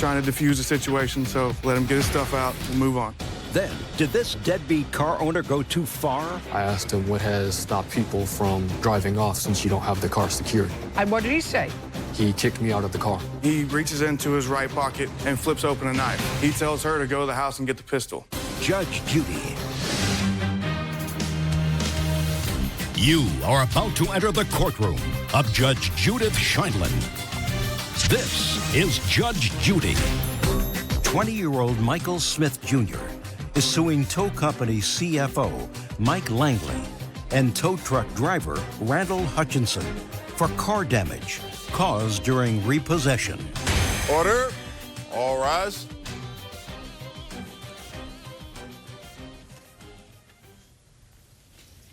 trying to defuse the situation, so let him get his stuff out and move on. Then, did this deadbeat car owner go too far? I asked him what has stopped people from driving off since you don't have the car secured. And what did he say? He kicked me out of the car. He reaches into his right pocket and flips open a knife. He tells her to go to the house and get the pistol. Judge Judy. You are about to enter the courtroom of Judge Judith Scheindlin. This is Judge Judy. 20-year-old Michael Smith Jr. is suing tow company CFO Mike Langley and tow truck driver Randall Hutchinson for car damage caused during repossession. Order. All rise.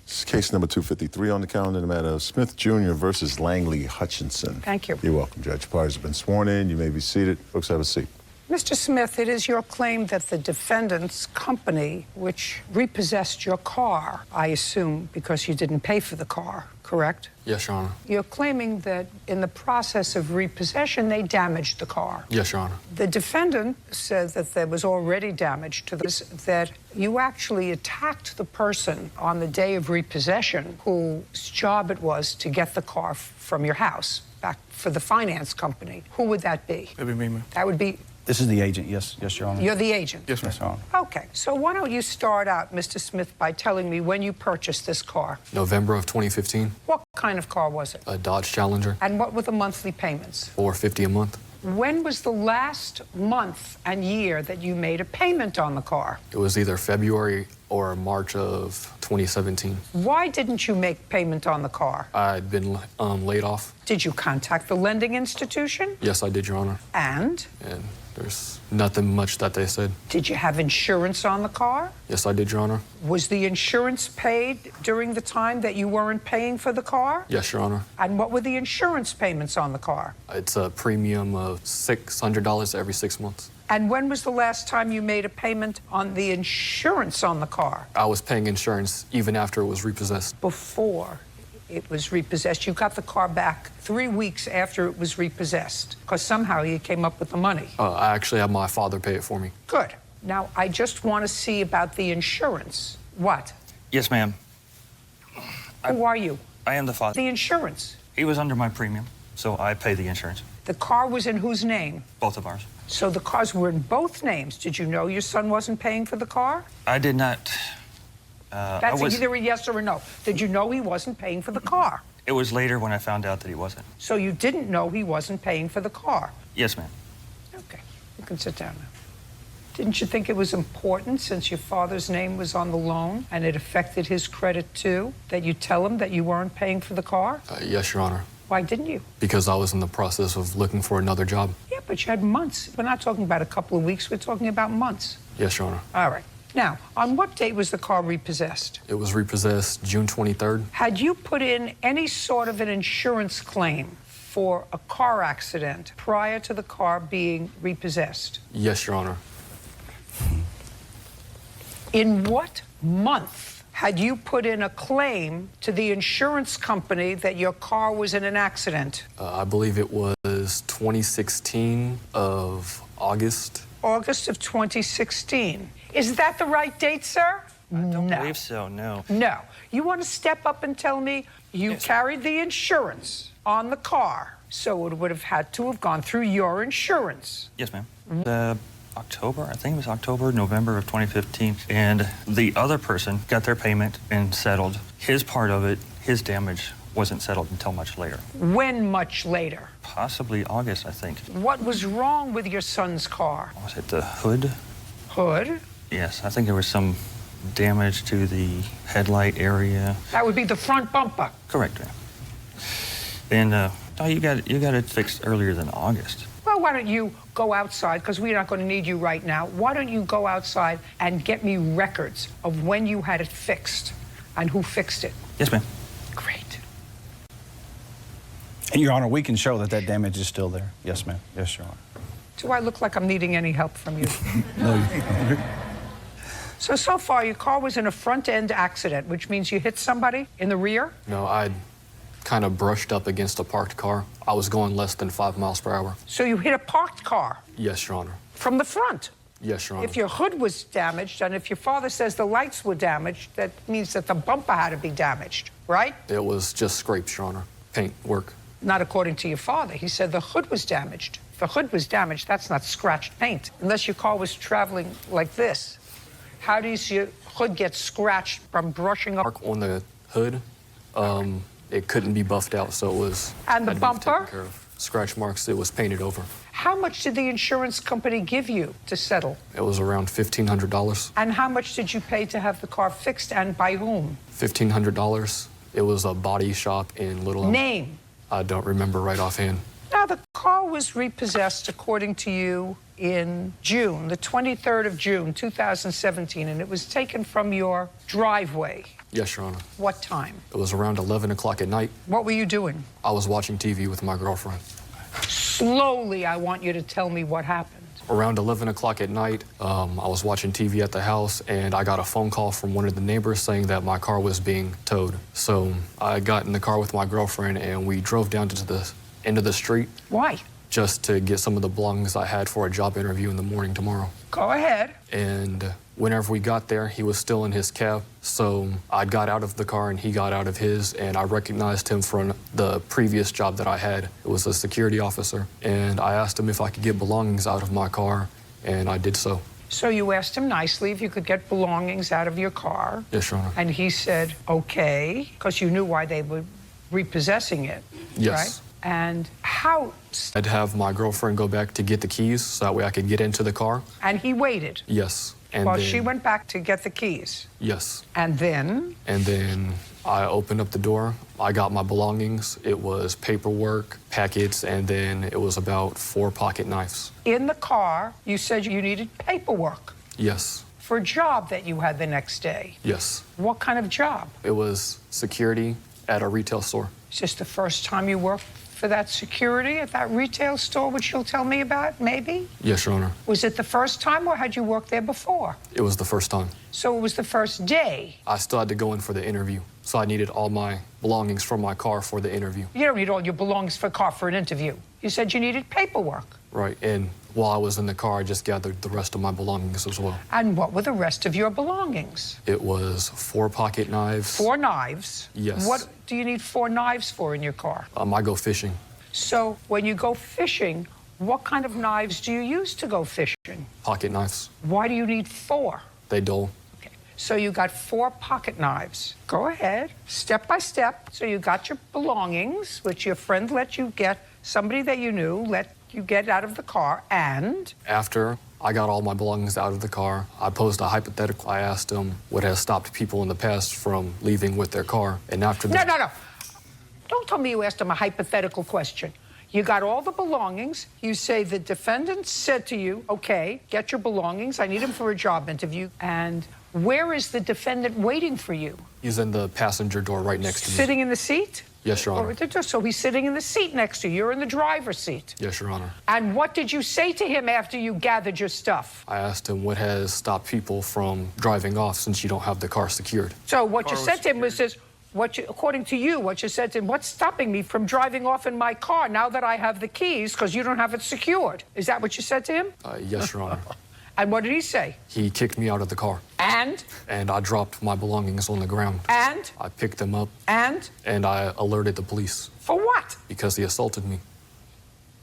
This is case number 253 on the calendar, the matter of Smith Jr. versus Langley Hutchinson. Thank you. You're welcome, Judge. Parties have been sworn in. You may be seated. Folks, have a seat. Mr. Smith, it is your claim that the defendant's company, which repossessed your car, I assume because you didn't pay for the car, correct? Yes, Your Honor. You're claiming that in the process of repossession, they damaged the car. Yes, Your Honor. The defendant said that there was already damage to this, that you actually attacked the person on the day of repossession whose job it was to get the car from your house back for the finance company. Who would that be? That'd be me, ma'am. That would be... This is the agent, yes, Your Honor. You're the agent? Yes, ma'am. Yes, Your Honor. Okay, so why don't you start out, Mr. Smith, by telling me when you purchased this car? November of 2015, What kind of car was it? a Dodge Challenger, And what were the monthly payments? $450 a month. When was the last month and year that you made a payment on the car? It was either February or March of 2017. Why didn't you make payment on the car? I'd been laid off. Did you contact the lending institution? Yes, I did, Your Honor. And And there's nothing much that they said. did you have insurance on the car? Yes, I did, Your Honor. Was the insurance paid during the time that you weren't paying for the car? Yes, Your Honor. And what were the insurance payments on the car? It's a premium of $600 every 6 months. And when was the last time you made a payment on the insurance on the car? I was paying insurance even after it was repossessed. Before it was repossessed. You got the car back 3 weeks after it was repossessed, because somehow you came up with the money. I actually had my father pay it for me. Good. Now, I just want to see about the insurance. What? Yes, ma'am. Who are you? I am the father. The insurance. He was under my premium, so I pay the insurance. The car was in whose name? Both of ours. So the cars were in both names. Did you know your son wasn't paying for the car? I did not. That's either a yes or a no. Did you know he wasn't paying for the car? It was later when I found out that he wasn't. So you didn't know he wasn't paying for the car? Yes, ma'am. Okay, you can sit down now. Didn't you think it was important, since your father's name was on the loan and it affected his credit too, that you tell him that you weren't paying for the car? Yes, Your Honor. Why didn't you? Because I was in the process of looking for another job. Yeah, but you had months. We're not talking about a couple of weeks, we're talking about months. Yes, Your Honor. All right. Now, on what date was the car repossessed? It was repossessed June 23rd. Had you put in any sort of an insurance claim for a car accident prior to the car being repossessed? Yes, Your Honor. In what month had you put in a claim to the insurance company that your car was in an accident? I believe it was 2016 of August. August of 2016. Is that the right date, sir? I don't No. believe so, no. No. You want to step up and tell me you Yes, carried the insurance on the car, so it would have had to have gone through your insurance. Yes, ma'am. October, I think it was October, November of 2015. And the other person got their payment and settled. His part of it, his damage, wasn't settled until much later. When much later? Possibly August, I think. What was wrong with your son's car? Was it the hood? Hood? Yes, I think there was some damage to the headlight area. That would be the front bumper. Correct, ma'am. And no, you got it fixed earlier than August. Well, why don't you go outside, because we're not going to need you right now. Why don't you go outside and get me records of when you had it fixed and who fixed it? Yes, ma'am. Great. And, Your Honor, we can show that that damage is still there. Yes, ma'am. Yes, Your Honor. Do I look like I'm needing any help from you? No, So far, your car was in a front-end accident, which means you hit somebody in the rear? No, I kind of brushed up against a parked car. I was going less than 5 miles per hour. So you hit a parked car Yes, Your Honor. from the front. Yes, Your Honor. If your hood was damaged, and if your father says the lights were damaged, that means that the bumper had to be damaged, right? It was just scrapes, Your Honor. Paint work. Not according to your father. He said the hood was damaged. If the hood was damaged, that's not scratched paint, unless your car was traveling like this. How does your hood get scratched from brushing up? Mark on the hood, it couldn't be buffed out, so it was... And the had to be taken bumper? care of. Scratch marks, it was painted over. How much did the insurance company give you to settle? It was around $1,500. And how much did you pay to have the car fixed, and by whom? $1,500. It was a body shop in Little Elm. Name. I don't remember right offhand. Now, the car was repossessed, according to you, in June, the 23rd of June, 2017, and it was taken from your driveway. Yes, Your Honor. What time? It was around 11 o'clock at night. What were you doing? I was watching TV with my girlfriend. Slowly, I want you to tell me what happened. Around 11 o'clock at night, I was watching TV at the house, and I got a phone call from one of the neighbors saying that my car was being towed. So I got in the car with my girlfriend, and we drove down to the end of the street. Why? Just to get some of the belongings I had for a job interview in the morning tomorrow. Go ahead. And whenever we got there, he was still in his cab. So I got out of the car and he got out of his, and I recognized him from the previous job that I had. It was a security officer. And I asked him if I could get belongings out of my car, and I did so. So you asked him nicely if you could get belongings out of your car. Yes, Your Honor. And he said, okay, because you knew why they were repossessing it. Yes. Right? And how? I'd have my girlfriend go back to get the keys so that way I could get into the car. And he waited. Yes. And While then, she went back to get the keys. Yes. And then? And then I opened up the door. I got my belongings. It was paperwork, packets, and then it was about 4 pocket knives. In the car, you said you needed paperwork Yes. for a job that you had the next day. Yes. What kind of job? It was security at a retail store. Is this the first time you worked for that security at that retail store, which you'll tell me about, maybe? Yes, Your Honor. Was it the first time, or had you worked there before? It was the first time. So it was the first day. I still had to go in for the interview, so I needed all my belongings from my car for the interview. You don't need all your belongings for a car for an interview. You said you needed paperwork. Right, and while I was in the car, I just gathered the rest of my belongings as well. And what were the rest of your belongings? It was 4 pocket knives. 4 knives? Yes. What do you need 4 knives for in your car? I go fishing. So when you go fishing, what kind of knives do you use to go fishing? Pocket knives. Why do you need 4? They dull. Okay. So you got 4 pocket knives. Go ahead, step by step. So you got your belongings, which your friend let you get, somebody that you knew let you get out of the car, and? After I got all my belongings out of the car, I posed a hypothetical. I asked him what has stopped people in the past from leaving with their car. And after that... No. Don't tell me you asked him a hypothetical question. You got all the belongings. You say the defendant said to you, okay, get your belongings. I need them for a job interview. And where is the defendant waiting for you? He's in the passenger door right next to me. Sitting in the seat? Yes, Your Honor. So he's sitting in the seat next to you. You're in the driver's seat. Yes, Your Honor. And what did you say to him after you gathered your stuff? I asked him what has stopped people from driving off since you don't have the car secured. So what you said to him was this, according to you, what you said to him, what's stopping me from driving off in my car now that I have the keys because you don't have it secured? Is that what you said to him? Yes, Your Honor. And what did he say? He kicked me out of the car. And? And I dropped my belongings on the ground. And? I picked them up. And? And I alerted the police. For what? Because he assaulted me.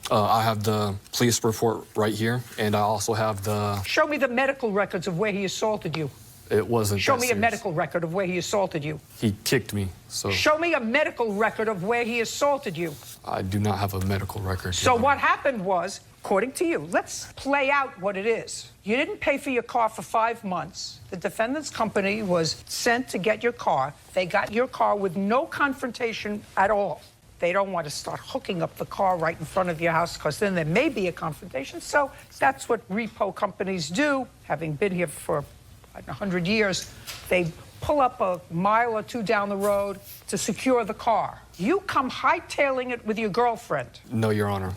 I have the police report right here, and I also have the... Show me the medical records of where he assaulted you. It wasn't Show that me a serious. medical record of where he assaulted you. He kicked me, so... Show me a medical record of where he assaulted you. I do not have a medical record. So Your Honor. what happened was, according to you, let's play out what it is. You didn't pay for your car for 5 months. The defendant's company was sent to get your car. They got your car with no confrontation at all. They don't want to start hooking up the car right in front of your house because then there may be a confrontation. So that's what repo companies do. Having been here for 100 years, they pull up a mile or 2 down the road to secure the car. You come hightailing it with your girlfriend. No, Your Honor.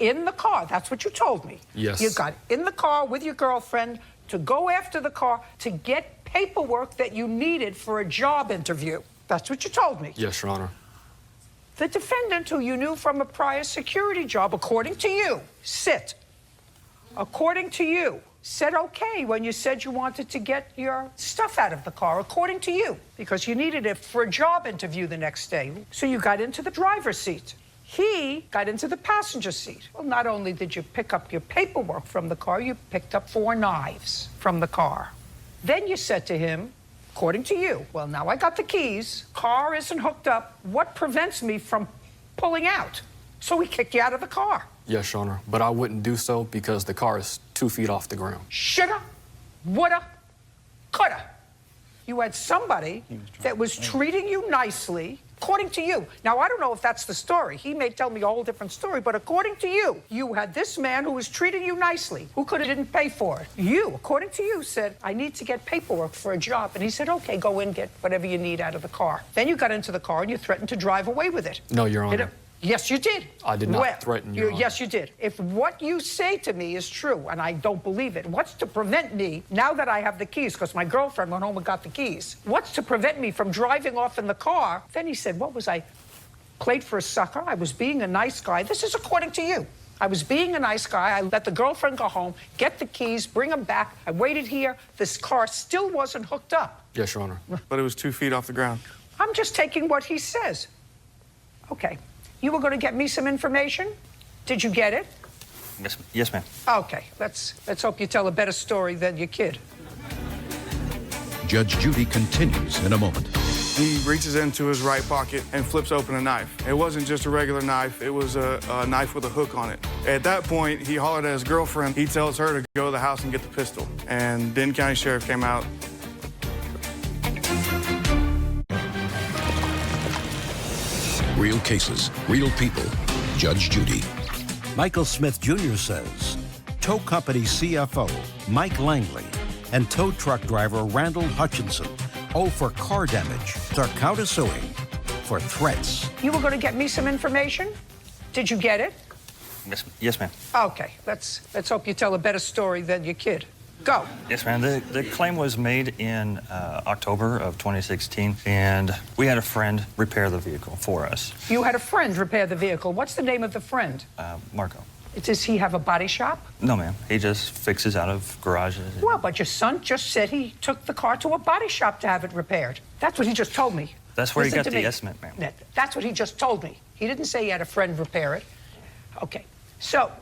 In the car, that's what you told me. Yes. You got in the car with your girlfriend to go after the car to get paperwork that you needed for a job interview. That's what you told me. Yes, Your Honor. The defendant, who you knew from a prior security job, according to you, according to you, said okay when you said you wanted to get your stuff out of the car, according to you, because you needed it for a job interview the next day. So you got into the driver's seat. He got into the passenger seat. Well, not only did you pick up your paperwork from the car, you picked up 4 knives from the car. Then you said to him, according to you, well, now I got the keys, car isn't hooked up, what prevents me from pulling out? So we kicked you out of the car. Yes, Your Honor, but I wouldn't do so because the car is 2 feet off the ground. Shoulda, woulda, coulda. You had somebody that was treating you nicely, according to you. Now, I don't know if that's the story. He may tell me a whole different story, but according to you, you had this man who was treating you nicely, who could have didn't pay for it. You, according to you, said, I need to get paperwork for a job. And he said, okay, go in, get whatever you need out of the car. Then you got into the car and you threatened to drive away with it. No, Your Honor. Yes, you did. I did not threaten you. Yes, you did. If what you say to me is true, and I don't believe it, what's to prevent me, now that I have the keys, because my girlfriend went home and got the keys, what's to prevent me from driving off in the car? Then he said, what was I? Played for a sucker? I was being a nice guy. This is according to you. I was being a nice guy. I let the girlfriend go home, get the keys, bring them back. I waited here. This car still wasn't hooked up. Yes, Your Honor. But it was 2 feet off the ground. I'm just taking what he says. Okay. You were going to get me some information? Did you get it? Yes, ma'am. Okay, let's hope you tell a better story than your kid. Judge Judy continues in a moment. He reaches into his right pocket and flips open a knife. It wasn't just a regular knife, it was a knife with a hook on it. At that point, he hollered at his girlfriend. He tells her to go to the house and get the pistol. And Denton County Sheriff came out. Real cases, real people. Judge Judy. Michael Smith Jr. says tow company CFO Mike Langley and tow truck driver Randall Hutchinson owe for car damage. They're countersuing for threats. You were going to get me some information? Did you get it? Yes, ma'am. Okay, let's hope you tell a better story than your kid. Go. Yes, ma'am. The claim was made in October of 2016, and we had a friend repair the vehicle for us. You had a friend repair the vehicle. What's the name of the friend? Marco. Does he have a body shop? No, ma'am. He just fixes out of garages. Well, but your son just said he took the car to a body shop to have it repaired. That's what he just told me. That's where Listen he got to the me. estimate, ma'am. That's what he just told me. He didn't say he had a friend repair it. Okay, so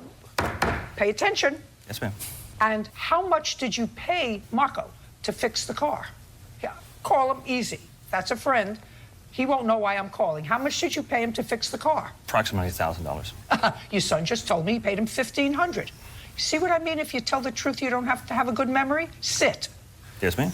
pay attention. Yes, ma'am. And how much did you pay Marco to fix the car? Yeah, call him easy. That's a friend. He won't know why I'm calling. How much did you pay him to fix the car? Approximately $1,000. Your son just told me he paid him $1,500. See what I mean? If you tell the truth, you don't have to have a good memory. Sit. Yes, ma'am.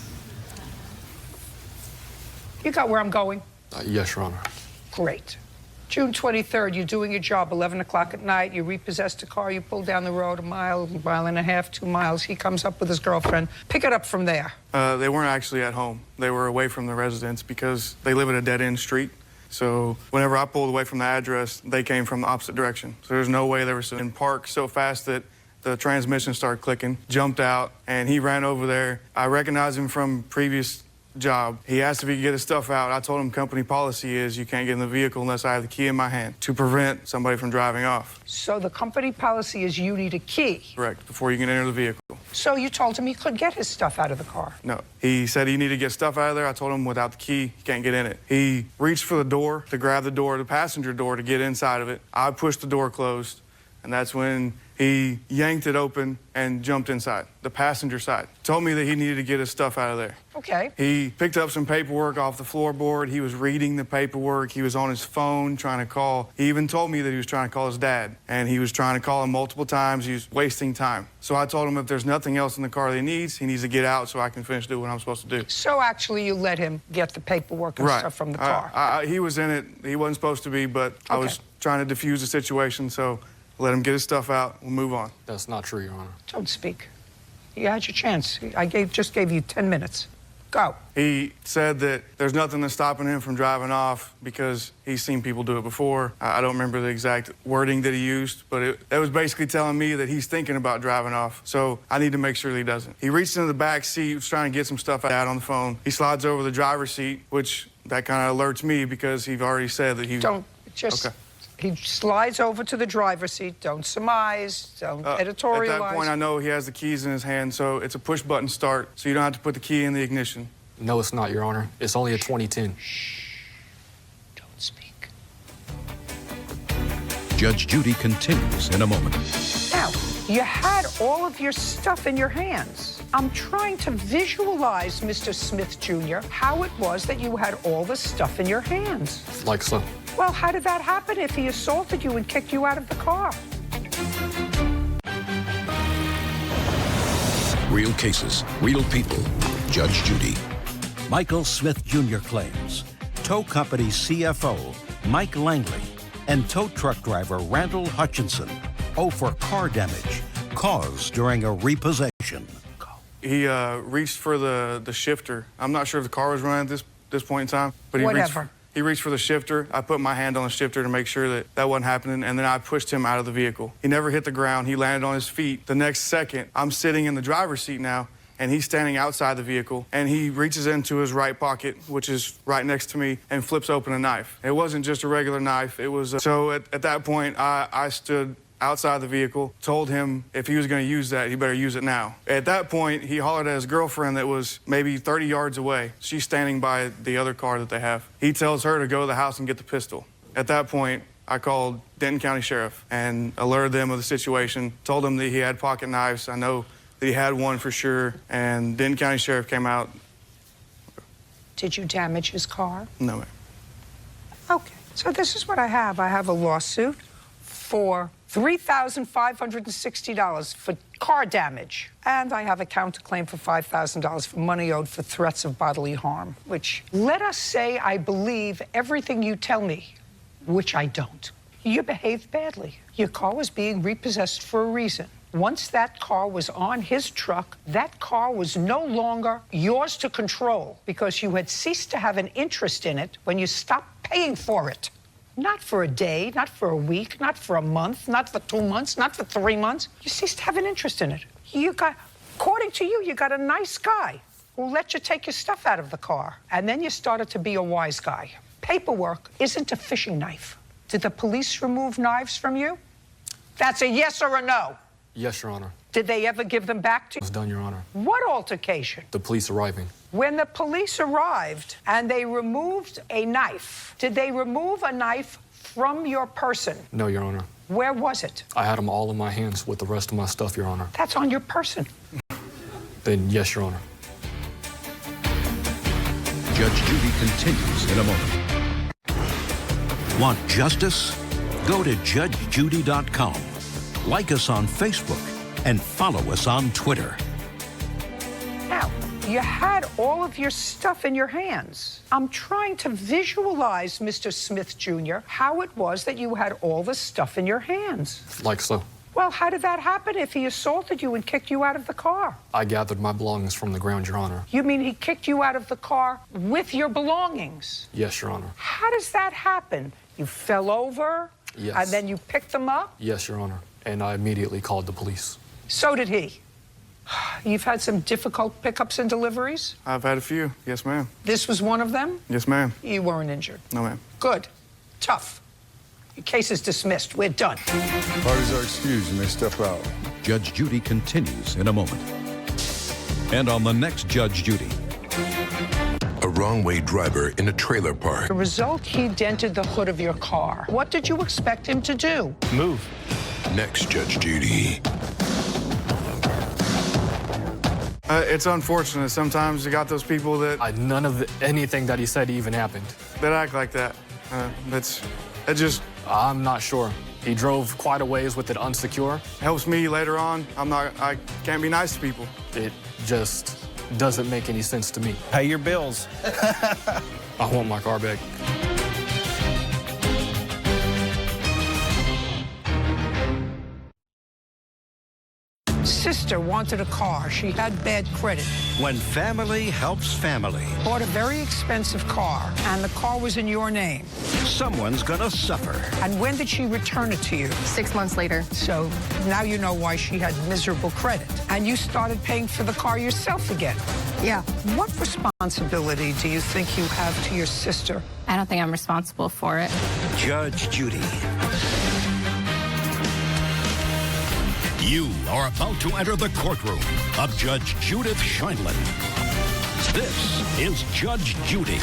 You got where I'm going? Yes, Your Honor. Great. June 23rd, you're doing your job, 11 o'clock at night. You repossessed a car. You pull down the road a mile and a half, 2 miles. He comes up with his girlfriend. Pick it up from there. They weren't actually at home. They were away from the residence because they live at a dead-end street. So whenever I pulled away from the address, they came from the opposite direction. So there's no way they were in park so fast that the transmission started clicking, jumped out, and he ran over there. I recognized him from previous job. He asked if he could get his stuff out. I told him company policy is you can't get in the vehicle unless I have the key in my hand to prevent somebody from driving off. So the company policy is you need a key. Correct, before you can enter the vehicle. So you told him he could get his stuff out of the car. No, he said he needed to get stuff out of there. I told him without the key, he can't get in it. He reached for the door to grab the door, the passenger door, to get inside of it. I pushed the door closed, and that's when he yanked it open and jumped inside, the passenger side. Told me that he needed to get his stuff out of there. Okay. He picked up some paperwork off the floorboard. He was reading the paperwork. He was on his phone trying to call. He even told me that he was trying to call his dad, and he was trying to call him multiple times. He was wasting time. So I told him if there's nothing else in the car that he needs to get out so I can finish doing what I'm supposed to do. So actually you let him get the paperwork and stuff from the car. He was in it. He wasn't supposed to be, but I was trying to defuse the situation, so let him get his stuff out. We'll move on. That's not true, Your Honor. Don't speak. You had your chance. I just gave you 10 minutes. Go. He said that there's nothing that's stopping him from driving off because he's seen people do it before. I don't remember the exact wording that he used, but it was basically telling me that he's thinking about driving off. So I need to make sure that he doesn't. He reached into the back seat, was trying to get some stuff out on the phone. He slides over the driver's seat, which that kind of alerts me because he's already said that he... Just, Okay. he slides over to the driver's seat. Don't surmise, don't editorialize. At that point, I know he has the keys in his hand, so it's a push-button start, so you don't have to put the key in the ignition. No, it's not, Your Honor. It's only a 2010. Don't speak. Judge Judy continues in a moment. Now, you had all of your stuff in your hands. I'm trying to visualize, Mr. Smith Jr., how it was that you had all the stuff in your hands. Like so. Well, how did that happen if he assaulted you and kicked you out of the car? Real cases, real people. Judge Judy. Michael Smith Jr. claims tow company CFO Mike Langley and tow truck driver Randall Hutchinson owe for car damage caused during a repossession. He reached for the shifter. I'm not sure if the car was running at this point in time, but Whatever. He reached for the shifter. I put my hand on the shifter to make sure that that wasn't happening, and then I pushed him out of the vehicle. He never hit the ground. He landed on his feet. The next second, I'm sitting in the driver's seat now, and he's standing outside the vehicle, and he reaches into his right pocket, which is right next to me, and flips open a knife. It wasn't just a regular knife. It was, so at that point, I stood outside the vehicle, told him if he was going to use that, he better use it now. At that point, he hollered at his girlfriend that was maybe 30 yards away. She's standing by the other car that they have. He tells her to go to the house and get the pistol. At that point, I called Denton County Sheriff and alerted them of the situation, told them that he had pocket knives. I know that he had one for sure, and Denton County Sheriff came out. Did you damage his car? No, ma'am. Okay, so this is what I have. I have a lawsuit for $3,560 for car damage. And I have a counterclaim for $5,000 for money owed for threats of bodily harm, which, let us say I believe everything you tell me, which I don't. You behaved badly. Your car was being repossessed for a reason. Once that car was on his truck, that car was no longer yours to control because you had ceased to have an interest in it when you stopped paying for it. Not for a day, not for a week, not for a month, not for 2 months, not for 3 months. You ceased to have an interest in it. According to you, you got a nice guy who let you take your stuff out of the car. And then you started to be a wise guy. Paperwork isn't a fishing knife. Did the police remove knives from you? That's a yes or a no. Yes, Your Honor. Did they ever give them back to It was you? done, Your Honor. What altercation? The police arriving. When the police arrived and they removed a knife, did they remove a knife from your person? No, Your Honor. Where was it? I had them all in my hands with the rest of my stuff, Your Honor. That's on your person. Then yes, Your Honor. Judge Judy continues in a moment. Want justice? Go to judgejudy.com. Like us on Facebook and follow us on Twitter. Now, you had all of your stuff in your hands. I'm trying to visualize, Mr. Smith Jr., how it was that you had all the stuff in your hands. Like so. Well, how did that happen if he assaulted you and kicked you out of the car? I gathered my belongings from the ground, Your Honor. You mean he kicked you out of the car with your belongings? Yes, Your Honor. How does that happen? You fell over? Yes. And then you picked them up? Yes, Your Honor. And I immediately called the police. So did he. You've had some difficult pickups and deliveries? I've had a few. Yes, ma'am. This was one of them? Yes, ma'am. You weren't injured. No, ma'am. Good. Tough. Your case is dismissed. We're done. Parties are excused. You may step out. Judge Judy continues in a moment. And on the next Judge Judy. A wrong-way driver in a trailer park. The result, he dented the hood of your car. What did you expect him to do? Move. Next, Judge Judy. It's unfortunate. Sometimes you got those people that None of anything that he said even happened. act like that. That just I'm not sure. He drove quite a ways with it unsecure. helps me later on. I can't be nice to people. It just doesn't make any sense to me. Pay your bills. I want my car back. Sister wanted a car. She had bad credit. When family helps family, Bought a very expensive car, and the car was in your name. someone's gonna suffer. And when did she return it to you? 6 months later. So now you know why she had miserable credit. And you started paying for the car yourself again. Yeah. What responsibility do you think you have to your sister? I don't think I'm responsible for it. Judge Judy. You are about to enter the courtroom of Judge Judith Scheindlin. This is Judge Judy.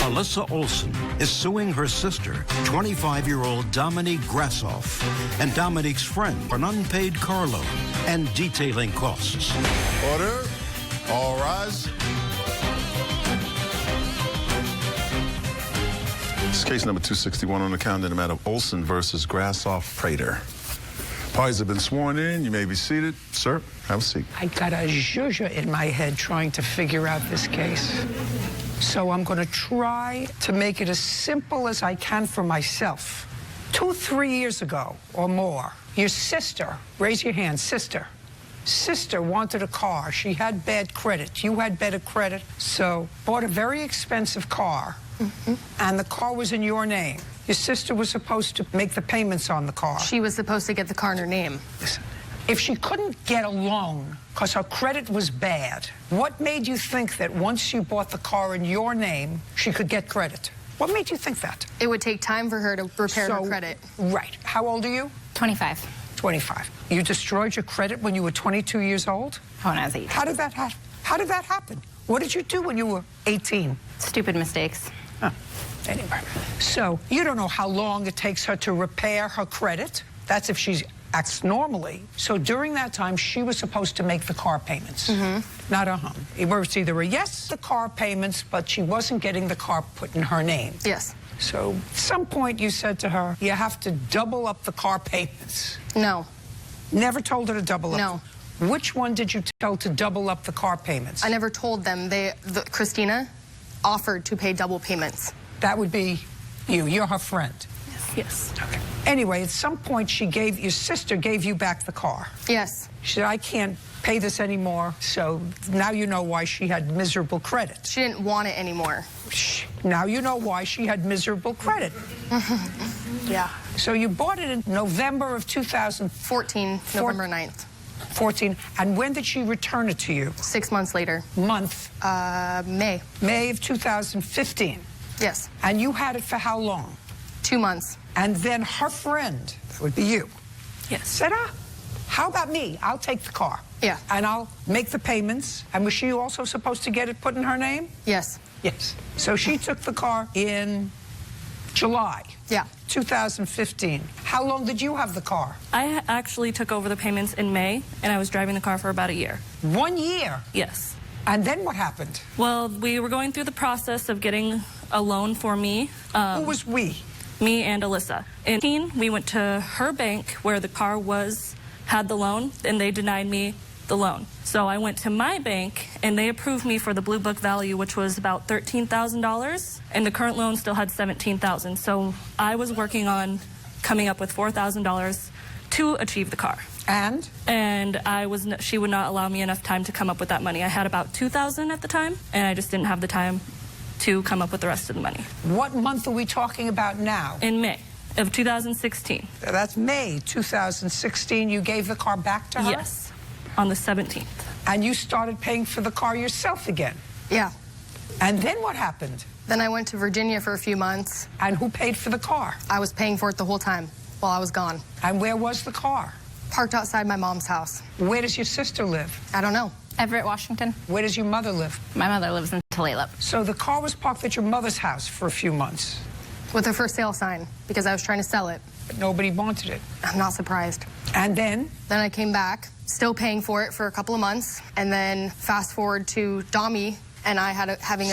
Alyssa Olson is suing her sister, 25-year-old Dominique Grassoff, and Dominique's friend for an unpaid car loan and detailing costs. Order. All rise. This is case number 261 on the calendar in the matter of Olson versus Grassoff Freighter. Parties have been sworn in. You may be seated. Sir, have a seat. I got a zhuzh in my head trying to figure out this case. So I'm going to try to make it as simple as I can for myself. 2-3 years ago or more, your sister, raise your hand, sister wanted a car. She had bad credit. You had better credit, so bought a very expensive car, and the car was in your name. Your sister was supposed to make the payments on the car. She was supposed to get the car in her name. Listen, if she couldn't get a loan because her credit was bad, what made you think that once you bought the car in your name, she could get credit? What made you think that? It would take time for her to repair her credit. Right. How old are you? 25. 25. You destroyed your credit when you were 22 years old? When I was 18. How did that happen? How did that happen? What did you do when you were 18? Stupid mistakes. Huh. Anyway, so you don't know how long it takes her to repair her credit. That's if she acts normally. So during that time, she was supposed to make the car payments. Not a hum. It was either a yes, the car payments, but she wasn't getting the car put in her name. Yes. So at some point you said to her, you have to double up the car payments. No. Never told her to double up? No. Which one did you tell to double up the car payments? I never told them. Christina offered to pay double payments. That would be you. You're her friend. Yes. Okay. Anyway, at some point your sister gave you back the car. Yes. She said, I can't pay this anymore, so now you know why she had miserable credit. She didn't want it anymore. Now you know why she had miserable credit. Yeah. So you bought it in November of 2014. November 9th. 14. And when did she return it to you? 6 months later. Month? May. May of 2015. Yes. And you had it for how long? 2 months. And then her friend, that would be you, Yes. said, how about me? I'll take the car. Yeah. And I'll make the payments. And was she also supposed to get it put in her name? Yes. Yes. So she took the car in July. Yeah. 2015. How long did you have the car? I actually took over the payments in May, and I was driving the car for about a year. 1 year? Yes. And then what happened? Well, we were going through the process of getting a loan for me. Who was we? Me and Alyssa. In 2018, we went to her bank where the car had the loan, and they denied me the loan. So I went to my bank, and they approved me for the Blue Book value, which was about $13,000, and the current loan still had $17,000. So I was working on coming up with $4,000 to achieve the car. And she would not allow me enough time to come up with that money. I had about $2,000 at the time, and I just didn't have the time to come up with the rest of the money. What month are we talking about now? In May of 2016. That's May 2016. You gave the car back to her? Yes, on the 17th. And you started paying for the car yourself again? Yeah. And then what happened? Then I went to Virginia for a few months. And who paid for the car? I was paying for it the whole time while I was gone. And where was the car? Parked outside my mom's house. Where does your sister live? I don't know. Everett, Washington. Where does your mother live? My mother lives in Tulalip. So the car was parked at your mother's house for a few months? With a for sale sign, because I was trying to sell it. But nobody wanted it? I'm not surprised. And then? Then I came back, still paying for it for a couple of months, and then fast forward to Dami and I having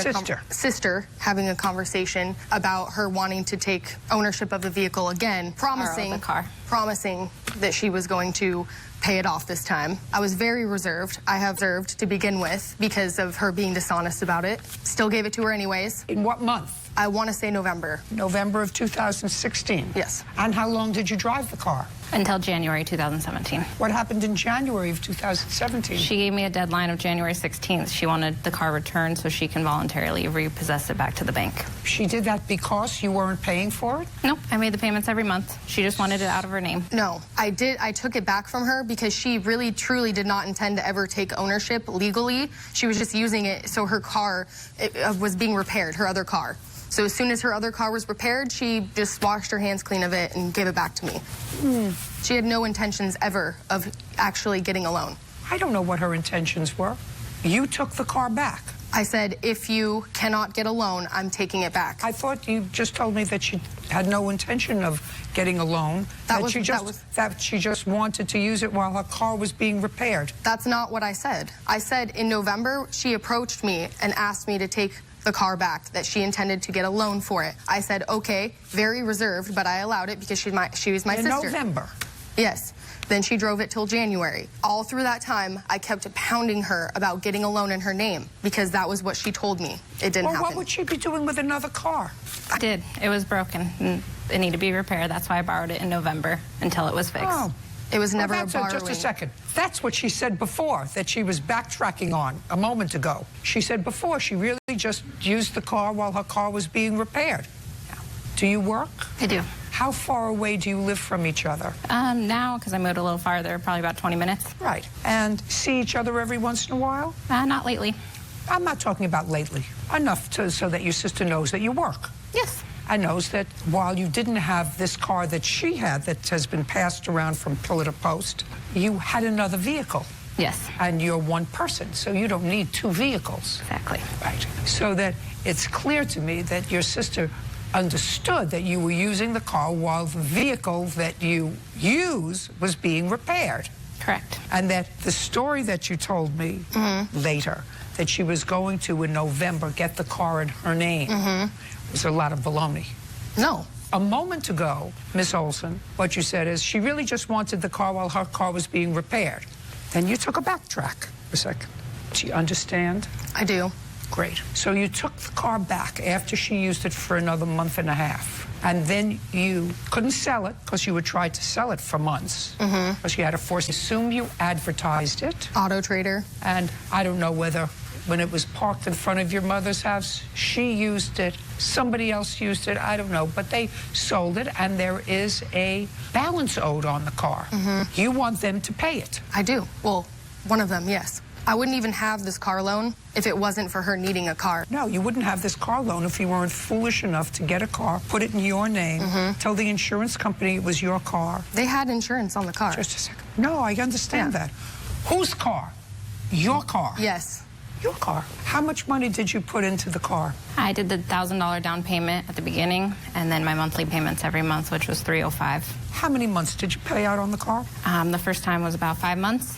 a conversation about her wanting to take ownership of the vehicle again, promising that she was going to pay it off this time. I was very reserved. I have reserved to begin with because of her being dishonest about it. Still gave it to her anyways. In what month? I want to say November. November of 2016? Yes. And how long did you drive the car? Until January 2017. What happened in January of 2017? She gave me a deadline of January 16th. She wanted the car returned so she can voluntarily repossess it back to the bank. She did that because you weren't paying for it? Nope, I made the payments every month. She just wanted it out of her name. No, I did. I took it back from her because she really, truly did not intend to ever take ownership legally. She was just using it so her car was being repaired, her other car. So as soon as her other car was repaired, she just washed her hands clean of it and gave it back to me. She had no intentions ever of actually getting a loan. I don't know what her intentions were. You took the car back. I said, if you cannot get a loan, I'm taking it back. I thought you just told me that she had no intention of getting a loan, that she just wanted to use it while her car was being repaired. That's not what I said. I said in November, she approached me and asked me to take the car back, that she intended to get a loan for it. I said, okay, very reserved, but I allowed it because she was my sister. In November? Yes. Then she drove it till January. All through that time, I kept pounding her about getting a loan in her name because that was what she told me. It didn't happen. What would she be doing with another car? I did. It was broken. It needed to be repaired. That's why I borrowed it in November until it was fixed. Oh. It was never a borrowing. Just a second. That's what she said before, that she was backtracking on a moment ago. She said before she really just used the car while her car was being repaired. Yeah. Do you work? I do. How far away do you live from each other? Now, because I moved a little farther, probably about 20 minutes. Right. And see each other every once in a while? Not lately. I'm not talking about lately. Enough so that your sister knows that you work. Yes. And knows that while you didn't have this car that she had that has been passed around from pillar to post, you had another vehicle. Yes. And you're one person, so you don't need two vehicles. Exactly. Right. So that it's clear to me that your sister understood that you were using the car while the vehicle that you use was being repaired. Correct. And that the story that you told me later, that she was going to, in November, get the car in her name, was a lot of baloney. No. A moment ago, Miss Olson, what you said is she really just wanted the car while her car was being repaired. Then you took a backtrack for a second. Do you understand? I do. Great. So you took the car back after she used it for another month and a half. And then you couldn't sell it because you had tried to sell it for months. Because you had to force. Assume you advertised it. Auto Trader. And I don't know whether when it was parked in front of your mother's house, she used it, somebody else used it, I don't know, but they sold it, and there is a balance owed on the car. You want them to pay it. I do. Well, one of them, yes. I wouldn't even have this car loan if it wasn't for her needing a car. No, you wouldn't have this car loan if you weren't foolish enough to get a car, put it in your name, tell the insurance company it was your car. They had insurance on the car. Just a second. No, I understand that. Whose car? Your car? Yes. Your car. How much money did you put into the car? I did the $1,000 down payment at the beginning, and then my monthly payments every month, which was $305. How many months did you pay out on the car? The first time was about 5 months,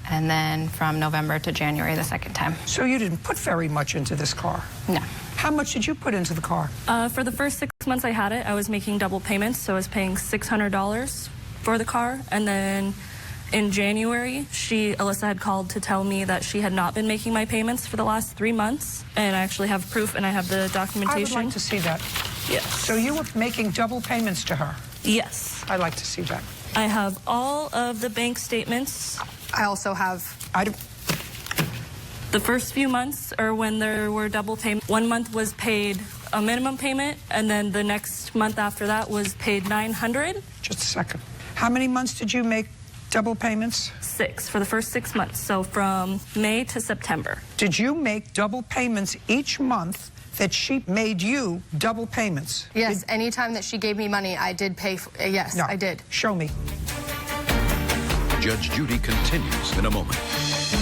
and then from November to January the second time. So you didn't put very much into this car? No. How much did you put into the car? For the first 6 months I had it, I was making double payments, so I was paying $600 for the car, and then in January, Alyssa had called to tell me that she had not been making my payments for the last 3 months, and I actually have proof and I have the documentation. I would like to see that. Yes. So you were making double payments to her? Yes. I'd like to see that. I have all of the bank statements. I also have... The first few months are when there were double payments. 1 month was paid a minimum payment, and then the next month after that was paid $900. Just a second. How many months did you make double payments? 6 for the first 6 months, so from May to September. Did you make double payments each month that she made you double payments? Yes, anytime that she gave me money, I did pay for, yes, No. I did. Show me. Judge Judy continues in a moment.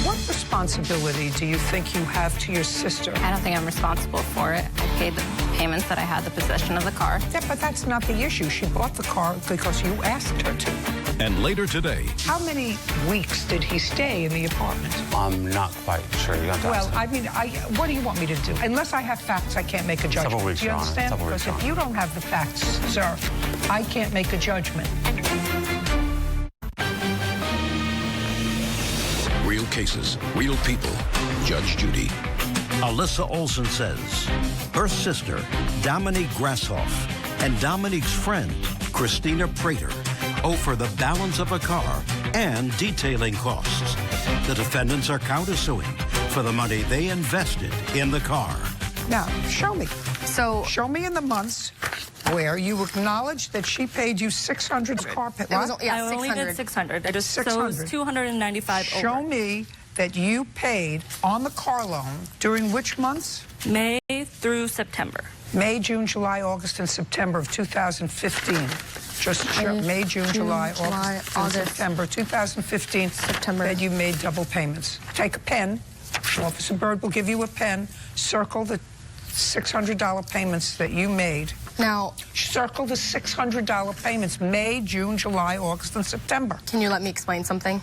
What responsibility do you think you have to your sister? I don't think I'm responsible for it. I paid the payments that I had the possession of the car. Yeah, but that's not the issue. She bought the car because you asked her to. And later today, How many weeks did he stay in the apartment? I'm not quite sure. You have to ask Well, I mean, what do you want me to do? Unless I have facts, I can't make a judgment. Several weeks, do you Your Honor. understand? Several weeks, Because if Your you don't have the facts, sir, I can't make a judgment. Real cases, real people. Judge Judy. Alyssa Olson says her sister, Dominique Grashoff, and Dominique's friend, Christina Prater, owe for the balance of a car and detailing costs. The defendants are countersuing for the money they invested in the car. Now, show me. So Show me in the months where you acknowledge that she paid you $600 car payment. it was, yeah, I only 600. did 600. I just so it 600. was 295 Show over. me that you paid on the car loan during which months? May through September. May, June, July, August, and September of 2015. Just show May, June, July, August, and September 2015. September. That you made double payments. Take a pen. Officer Bird will give you a pen. Circle the $600 payments that you made. Now, Circle the $600 payments, May, June, July, August, and September. can you let me explain something?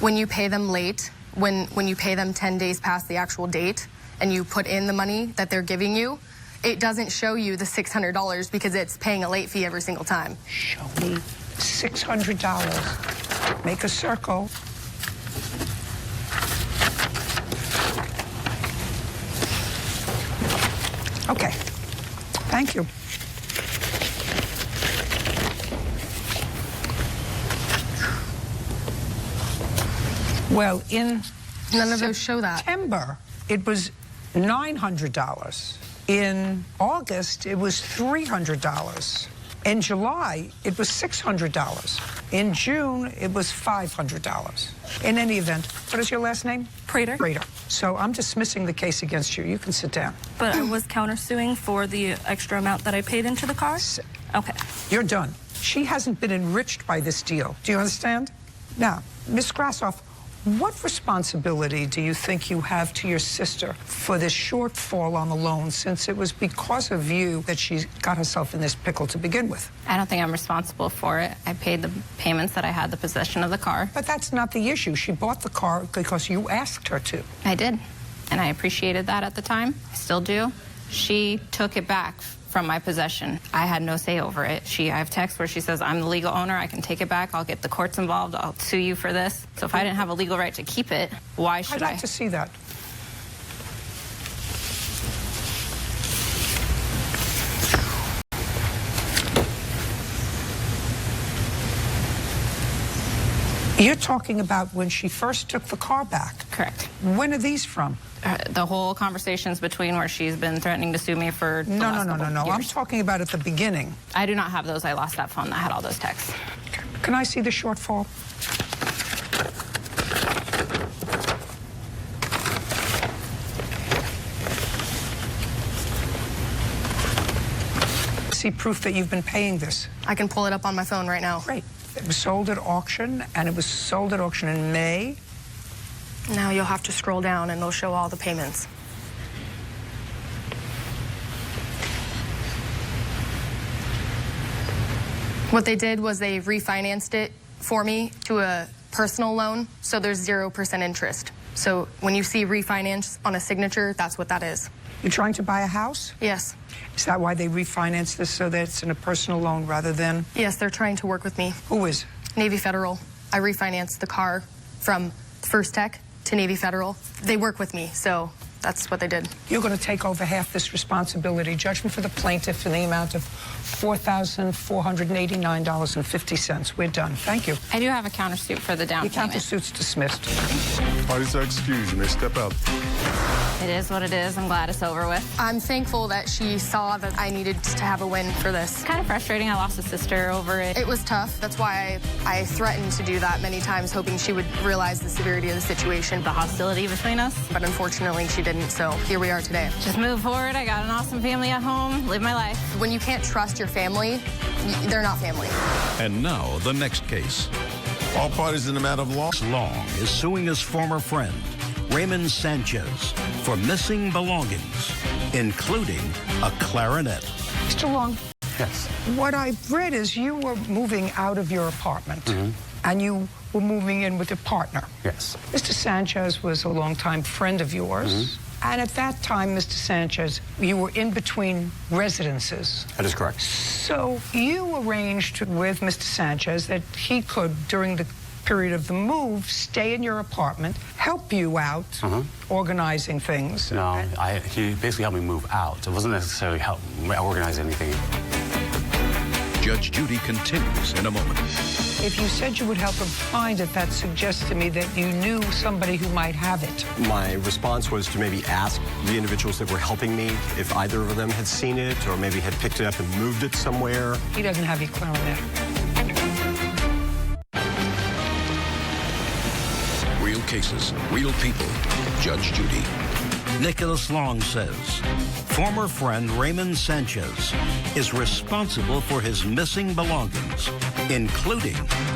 When you pay them late, when you pay them 10 days past the actual date, and you put in the money that they're giving you, it doesn't show you the $600 because it's paying a late fee every single time. Show me $600. Make a circle. Okay. Thank you. Well, in None of those show that. September, it was $900. In August, it was $300. In July, it was $600. In June, it was $500. In any event, what is your last name? Prater. Prater. So I'm dismissing the case against you. You can sit down. But I was countersuing for the extra amount that I paid into the car? Okay. You're done. She hasn't been enriched by this deal. Do you understand? Now, Ms. Grashoff, what responsibility do you think you have to your sister for this shortfall on the loan, since it was because of you that she got herself in this pickle to begin with? I don't think I'm responsible for it. I paid the payments that I had the possession of the car. But that's not the issue. She bought the car because you asked her to. I did, and I appreciated that at the time. I still do. She took it back from my possession. I had no say over it. I have text where she says, I'm the legal owner, I can take it back, I'll get the courts involved, I'll sue you for this. So if I didn't have a legal right to keep it, why should I'd like to see that. You're talking about when she first took the car back. Correct. When are these from? The whole conversations between where she's been threatening to sue me for the last couple No. years. I'm talking about at the beginning. I do not have those. I lost that phone that had all those texts. Can I see the shortfall? See proof that you've been paying this. I can pull it up on my phone right now. Great. It was sold at auction, and it was sold at auction in May. Now you'll have to scroll down and they'll show all the payments. What they did was they refinanced it for me to a personal loan, so there's 0% interest. So when you see refinance on a signature, that's what that is. You're trying to buy a house? Yes. Is that why they refinanced this, so that it's in a personal loan rather than? Yes, they're trying to work with me. Who is? Navy Federal. I refinanced the car from First Tech to Navy Federal. They work with me, so that's what they did. You're going to take over half this responsibility. Judgment for the plaintiff in the amount of $4,489.50. We're done. Thank you. I do have a countersuit for the down Your payment. countersuit's dismissed. Parties are excused. You may step out. It is what it is. I'm glad it's over with. I'm thankful that she saw that I needed to have a win for this. It's kind of frustrating. I lost a sister over it. It was tough. That's why I threatened to do that many times, hoping she would realize the severity of the situation. The hostility between us. But unfortunately, she didn't, so here we are today. Just move forward. I got an awesome family at home. Live my life. When you can't trust your family, they're not family. And now, the next case. All parties in the matter of law. Long is suing his former friend, Raymond Sanchez, for missing belongings, including a clarinet. Mr. Long. Yes. What I've read is you were moving out of your apartment, and you were moving in with your partner. Yes. Mr. Sanchez was a longtime friend of yours. And at that time, Mr. Sanchez, you were in between residences. That is correct. So you arranged with Mr. Sanchez that he could, during the period of the move, stay in your apartment, help you out, organizing things. No, he basically helped me move out. It wasn't necessarily help me organize anything. Judge Judy continues in a moment. If you said you would help him find it, that suggests to me that you knew somebody who might have it. My response was to maybe ask the individuals that were helping me if either of them had seen it or maybe had picked it up and moved it somewhere. He doesn't have your clarinet. Real cases, real people. Judge Judy. Nicholas Long says former friend Raymond Sanchez is responsible for his missing belongings, including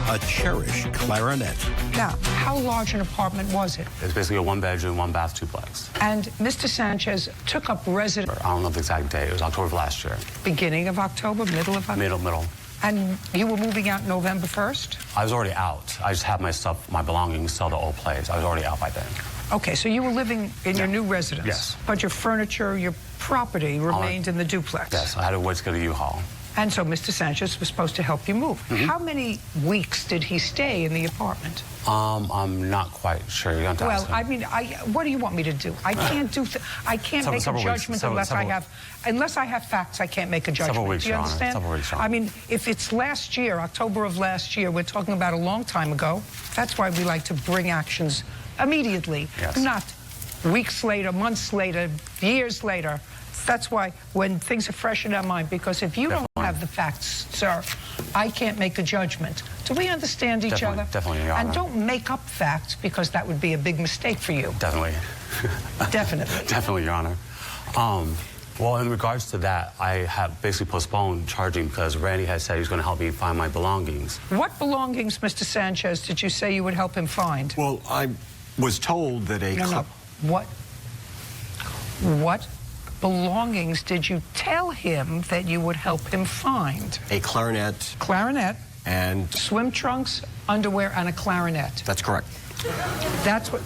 a cherished clarinet. Now, how large an apartment was it? It's basically a one-bedroom, one-bath duplex. And Mr. Sanchez took up residence. I don't know the exact date. It was October of last year. Beginning of October, middle of October? Middle. And you were moving out November 1st? I was already out. I just had my stuff, my belongings, still the old place. I was already out by then. Okay, so you were living in your new residence. Yes. But your furniture, your property remained in the duplex. Yes, I had to wait to go to U-Haul. And so Mr. Sanchez was supposed to help you move. How many weeks did he stay in the apartment? I'm not quite sure. You have to ask him. I mean, what do you want me to do? I can't I can't make a judgment unless I have facts. I can't make a judgment. Several weeks, do you understand? Several weeks, Your Honor. I mean, if it's last year, October of last year, we're talking about a long time ago. That's why we like to bring actions immediately, not weeks later, months later, years later. That's why when things are fresh in our mind, because if you don't have the facts, sir, I can't make a judgment. Do we understand each other? Definitely, Your Honor. And don't make up facts, because that would be a big mistake for you. Definitely. Definitely, Your Honor. Well, in regards to that, I have basically postponed charging because Randy had said he was going to help me find my belongings. What belongings, Mr. Sanchez, did you say you would help him find? Well, I was told that What belongings did you tell him that you would help him find? A clarinet. Clarinet. And swim trunks, underwear, and a clarinet. That's correct. That's what...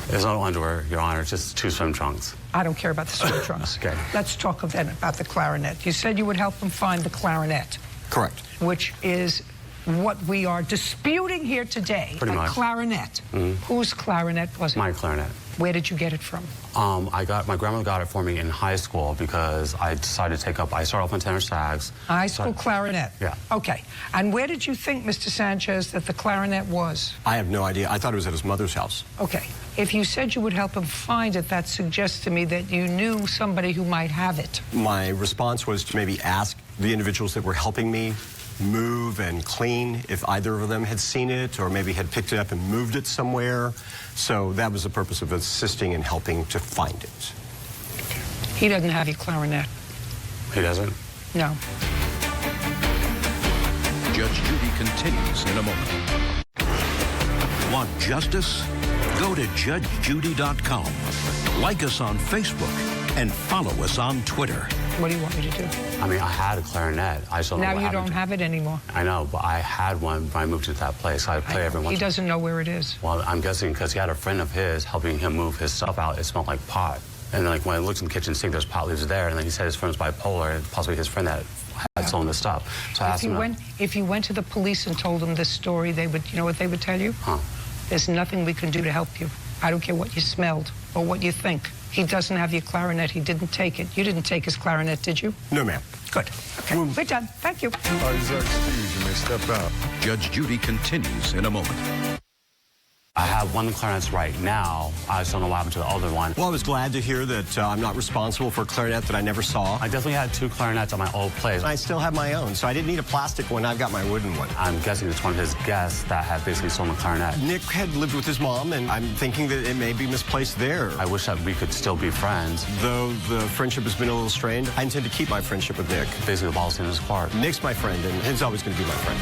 There's no underwear, Your Honor, just 2 swim trunks. I don't care about the swim trunks. Okay. Let's talk then about the clarinet. You said you would help him find the clarinet. Correct. Which is what we are disputing here today. Pretty much. Clarinet. Whose clarinet was it? My clarinet. Where did you get it from? My grandmother got it for me in high school because I decided to take up, I started off on tenor sax. High school clarinet? Yeah. Okay. And where did you think, Mr. Sanchez, that the clarinet was? I have no idea. I thought it was at his mother's house. Okay. If you said you would help him find it, that suggests to me that you knew somebody who might have it. My response was to maybe ask the individuals that were helping me move and clean if either of them had seen it or maybe had picked it up and moved it somewhere. So that was the purpose of assisting and helping to find it. He doesn't have your clarinet. He doesn't? No. Judge Judy continues in a moment. Want justice? Go to judgejudy.com. Like us on Facebook and follow us on Twitter. What do you want me to do? I mean, I had a clarinet. I just don't know what Now you happened don't have it anymore. I know, but I had one when I moved to that place. I play every once. He doesn't know where it is. Well, I'm guessing because he had a friend of his helping him move his stuff out. It smelled like pot. And then, like, when I looked in the kitchen sink, there's pot leaves there. And then he said his friend was bipolar and possibly his friend that had stolen the stuff. So I asked him. If you went to the police and told them this story, they would, you know what they would tell you? There's nothing we can do to help you. I don't care what you smelled or what you think. He doesn't have your clarinet. He didn't take it. You didn't take his clarinet, did you? No, ma'am. Good. Okay. We're done. Thank you. He's excused. You may step out. Judge Judy continues in a moment. I have one clarinet right now. I just don't know what happened to the other one. Well, I was glad to hear that I'm not responsible for a clarinet that I never saw. I definitely had 2 clarinets at my old place. I still have my own, so I didn't need a plastic one. I've got my wooden one. I'm guessing it's one of his guests that had basically stolen the clarinet. Nick had lived with his mom, and I'm thinking that it may be misplaced there. I wish that we could still be friends. Though the friendship has been a little strained, I intend to keep my friendship with Nick. Basically, the ball's in his court. Nick's my friend, and he's always going to be my friend.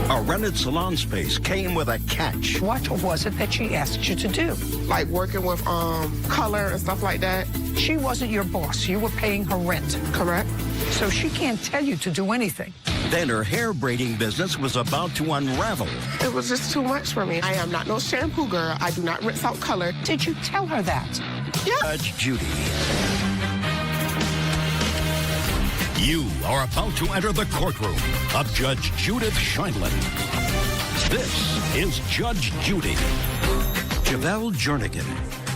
A rented salon space came with a catch. What was it that she asked you to do? Like working with color and stuff like that. She wasn't your boss. You were paying her rent. Correct. So she can't tell you to do anything. Then her hair braiding business was about to unravel. It was just too much for me. I am not no shampoo girl. I do not rinse out color. Did you tell her that? Yeah. Judge Judy. You are about to enter the courtroom of Judge Judith Scheindlin. This is Judge Judy. Javelle Jernigan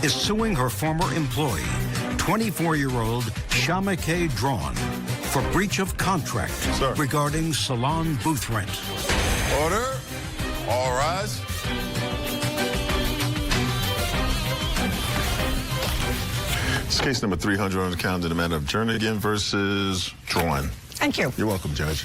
is suing her former employee, 24-year-old Shamike Drawn, for breach of contract regarding salon booth rent. Order. All rise. It's case number 300 on the calendar in the matter of Jernigan versus Drawn. Thank you. You're welcome, Judge.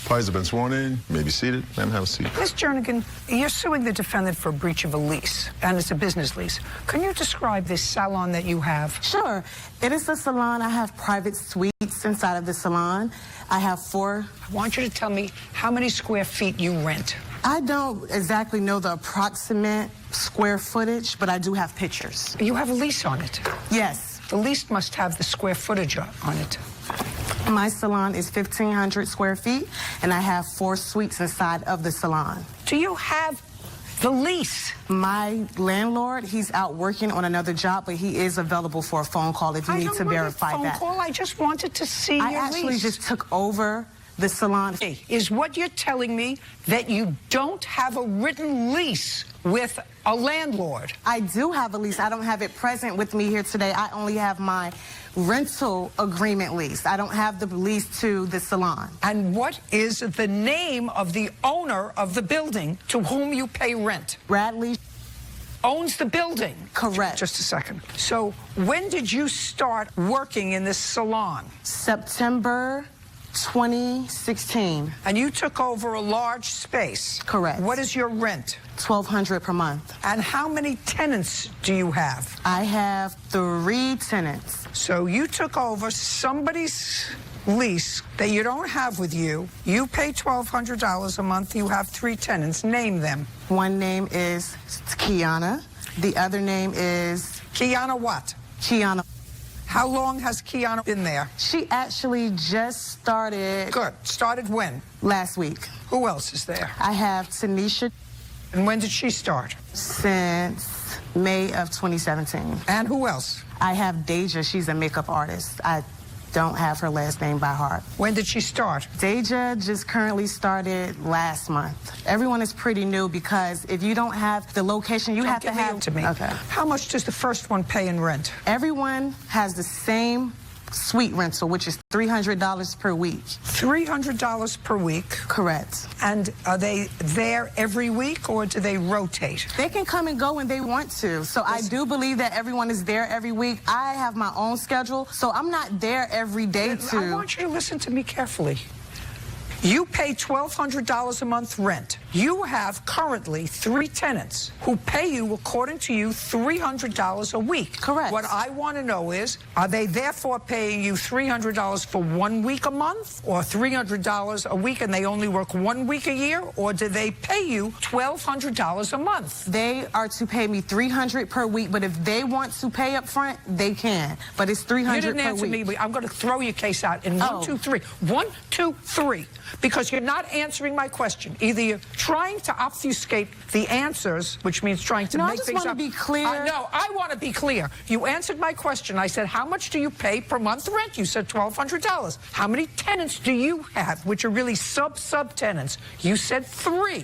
Parties have been sworn in. You may be seated. Ma'am, have a seat. Ms. Jernigan, you're suing the defendant for breach of a lease, and it's a business lease. Can you describe this salon that you have? Sure. It is a salon. I have private suites inside of the salon. I have 4. I want you to tell me how many square feet you rent. I don't exactly know the approximate square footage, but I do have pictures. You have a lease on it? Yes. The lease must have the square footage on it. My salon is 1,500 square feet, and I have 4 suites inside of the salon. Do you have the lease? My landlord, he's out working on another job, but he is available for a phone call if you need to verify that. Phone call. I just wanted to see your lease. I actually just took over the salon. Is what you're telling me that you don't have a written lease with a landlord? I do have a lease. I don't have it present with me here today. I only have my rental agreement lease. I don't have the lease to the salon. And what is the name of the owner of the building to whom you pay rent? Bradley owns the building. Correct. Just a second. So when did you start working in this salon? September 2016. And you took over a large space. Correct. What is your rent? $1,200 per month. And how many tenants do you have? I have 3 tenants. So you took over somebody's lease that you don't have with you. You pay $1,200 a month. You have 3 tenants. Name them. One name is Kiana. The other name is... Kiana what? Kiana. How long has Kiana been there? She actually just started... Good. Started when? Last week. Who else is there? I have Tanisha. And when did she start? Since May of 2017. And who else? I have Deja. She's a makeup artist. I don't have her last name by heart. When did she start? Deja just currently started last month. Everyone is pretty new because if you don't have the location, you have to have... to me. Okay. How much does the first one pay in rent? Everyone has the same suite rental, which is $300 per week. $300 per week? Correct. And are they there every week, or do they rotate? They can come and go when they want to. So I do believe that everyone is there every week. I have my own schedule, so I'm not there every day I want you to listen to me carefully. You pay $1,200 a month rent. You have currently 3 tenants who pay you, according to you, $300 a week. Correct. What I want to know is, are they therefore paying you $300 for 1 week a month, or $300 a week and they only work 1 week a year, or do they pay you $1,200 a month? They are to pay me $300 per week, but if they want to pay up front, they can. But it's $300 per week. You didn't answer me. I'm going to throw your case out in 1, 2, 3. 1, 2, 3. Because you're not answering my question. Either you're trying to obfuscate the answers, which means trying to make things up. No, I just want to be clear. No, I want to be clear. You answered my question. I said, how much do you pay per month rent? You said $1,200. How many tenants do you have, which are really sub-tenants? You said 3.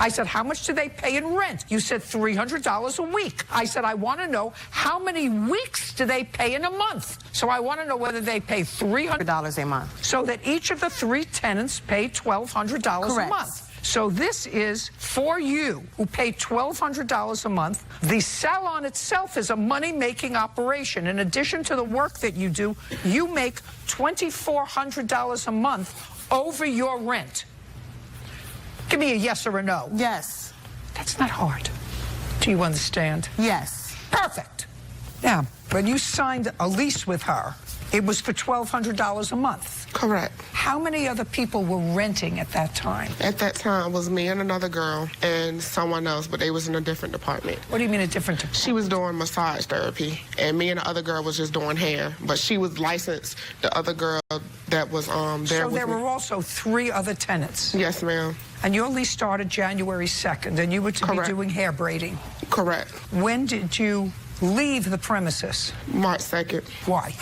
I said, how much do they pay in rent? You said $300 a week. I said, I want to know how many weeks do they pay in a month? So I want to know whether they pay $300 a month. So that each of the 3 tenants pay $1,200 a month. So this is for you, who pay $1,200 a month. The salon itself is a money-making operation. In addition to the work that you do, you make $2,400 a month over your rent. Give me a yes or a no. Yes. That's not hard. Do you understand? Yes. Perfect. Now, when you signed a lease with her, it was for $1,200 a month. Correct. How many other people were renting at that time? At that time, it was me and another girl and someone else, but they was in a different department. What do you mean a different department? She was doing massage therapy, and me and the other girl was just doing hair, but she was licensed. The other girl that was there So with there me. were also 3 other tenants? Yes, ma'am. And your lease started January 2nd, and you were to Correct. be doing hair braiding? Correct. When did you leave the premises? March 2nd. Why?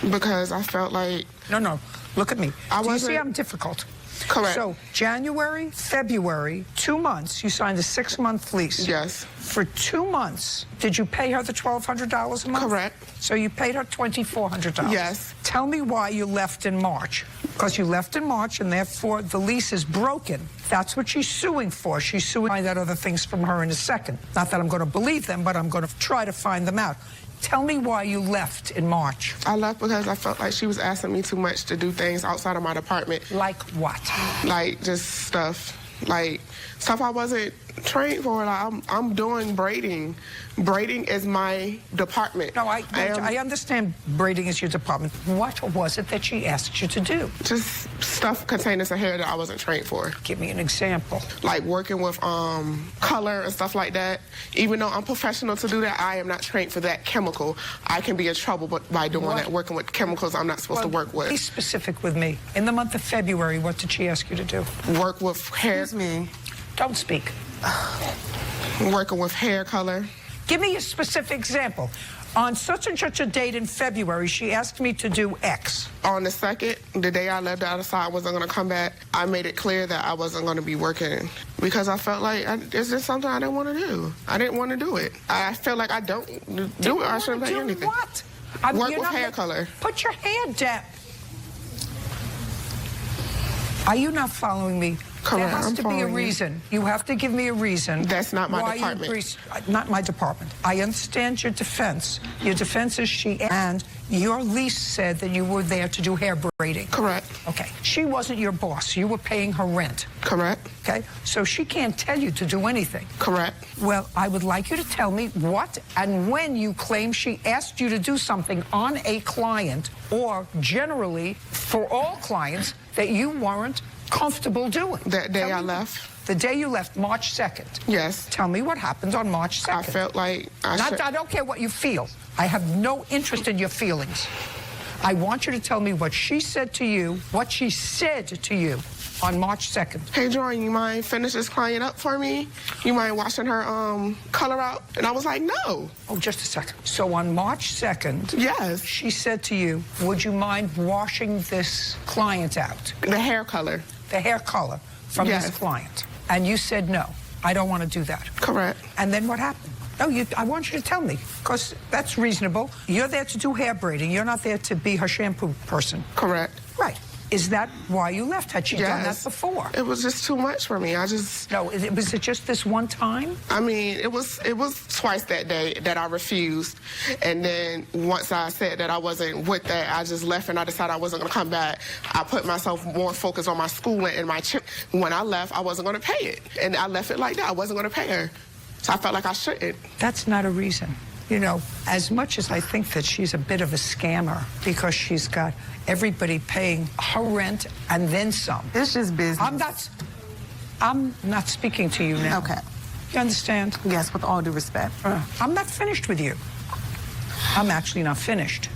Because I felt like... No. Look at me. I Do you see wasn't- I'm difficult? Correct. So January, February, 2 months, you signed a 6-month lease. Yes. For 2 months, did you pay her the $1,200 a month? Correct. So you paid her $2,400. Yes. Tell me why you left in March. Because you left in March, and therefore the lease is broken. That's what she's suing for. She's suing. Find out other things from her in a second. Not that I'm going to believe them, but I'm going to try to find them out. Tell me why you left in March. I left because I felt like she was asking me too much to do things outside of my department. Like what? Like just stuff. Like stuff I wasn't trained for. Like I'm doing braiding. Braiding is my department. No, I understand braiding is your department. What was it that she asked you to do? Just stuff containing some hair that I wasn't trained for. Give me an example. Like working with color and stuff like that. Even though I'm professional to do that, I am not trained for that chemical. I can be in trouble by doing that, working with chemicals I'm not supposed to work with. Be specific with me. In the month of February, what did she ask you to do? Work with hair. Excuse me. Don't speak. Working with hair color. Give me a specific example. On such and such a date in February, she asked me to do X. On the 2nd, the day I left outside, I wasn't going to come back. I made it clear that I wasn't going to be working because I felt like it's just something I didn't want to do. I didn't want to do it. I feel like I don't do it. I shouldn't pay anything. What? Work with hair color. Put your hand down. Are you not following me? Correct. There has to be a reason. You have to give me a reason. That's not my department. Not my department. I understand your defense. Your defense is and your lease said that you were there to do hair braiding. Correct. Okay. She wasn't your boss. You were paying her rent. Correct. Okay. So she can't tell you to do anything. Correct. Well, I would like you to tell me what and when you claim she asked you to do something on a client or generally for all clients that you weren't comfortable doing. That day I left. The day you left, March 2nd. Yes. Tell me what happened on March 2nd. I felt like I don't care what you feel. I have no interest in your feelings. I want you to tell me what she said to you, what she said to you on March 2nd. Hey, Jordan, you mind finish this client up for me? You mind washing her color out? And I was like, no. Oh, just a second. So on March 2nd, yes, she said to you, would you mind washing this client out? The hair color. The hair color from this client. And you said, no, I don't want to do that. Correct. And then what happened? No, I want you to tell me, because that's reasonable. You're there to do hair braiding. You're not there to be her shampoo person. Correct. Right. Is that why you left? Had she done that before? It was just too much for me. No, was it just this one time? I mean, it was twice that day that I refused. And then once I said that I wasn't with that, I just left and I decided I wasn't going to come back. I put myself more focused on my schooling and my chip. When I left, I wasn't going to pay it. And I left it like that. I wasn't going to pay her. So I felt like I shouldn't. That's not a reason. You know, as much as I think that she's a bit of a scammer because she's got everybody paying her rent and then some. It's just business. I'm not speaking to you now. Okay. You understand? Yes, with all due respect. I'm not finished with you. I'm actually not finished.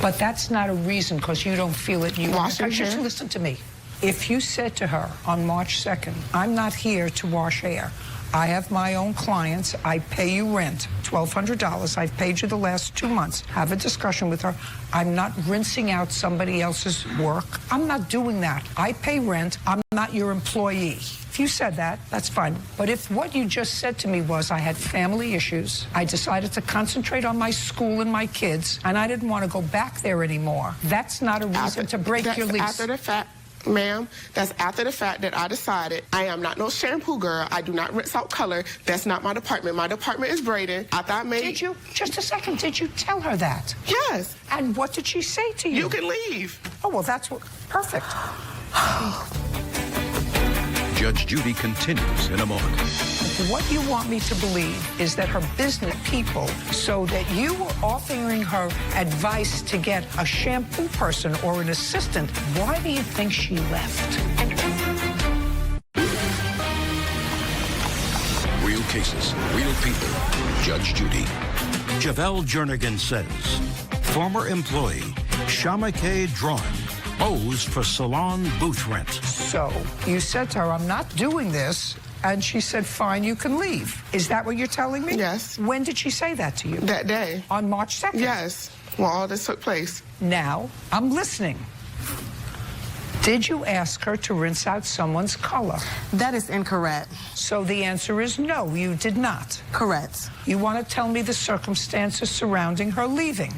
But that's not a reason because you don't feel it. Just listen to me. If you said to her on March 2nd, I'm not here to wash hair. I have my own clients. I pay you rent, $1,200. I've paid you the last 2 months. Have a discussion with her. I'm not rinsing out somebody else's work. I'm not doing that. I pay rent. I'm not your employee. If you said that, that's fine. But if what you just said to me was I had family issues, I decided to concentrate on my school and my kids, and I didn't want to go back there anymore, that's not a reason to break your lease. After the fact. Ma'am, that's after the fact that I decided I am not no shampoo girl. I do not rinse out color. That's not my department. My department is braiding. I thought maybe... Did you? Just a second. Did you tell her that? Yes. And what did she say to you? You can leave. Oh, well, that's what... Perfect. Judge Judy continues in a moment. What you want me to believe is that her business people, so that you were offering her advice to get a shampoo person or an assistant, why do you think she left? Real cases, real people. Judge Judy. Javel Jernigan says, former employee Shama K. Drawn owes for salon booth rent. So you said to her, I'm not doing this. And she said, fine, you can leave. Is that what you're telling me? Yes. When did she say that to you? That day. On March 2nd? Yes. Well, all this took place. Now, I'm listening. Did you ask her to rinse out someone's color? That is incorrect. So the answer is no, you did not. Correct. You want to tell me the circumstances surrounding her leaving?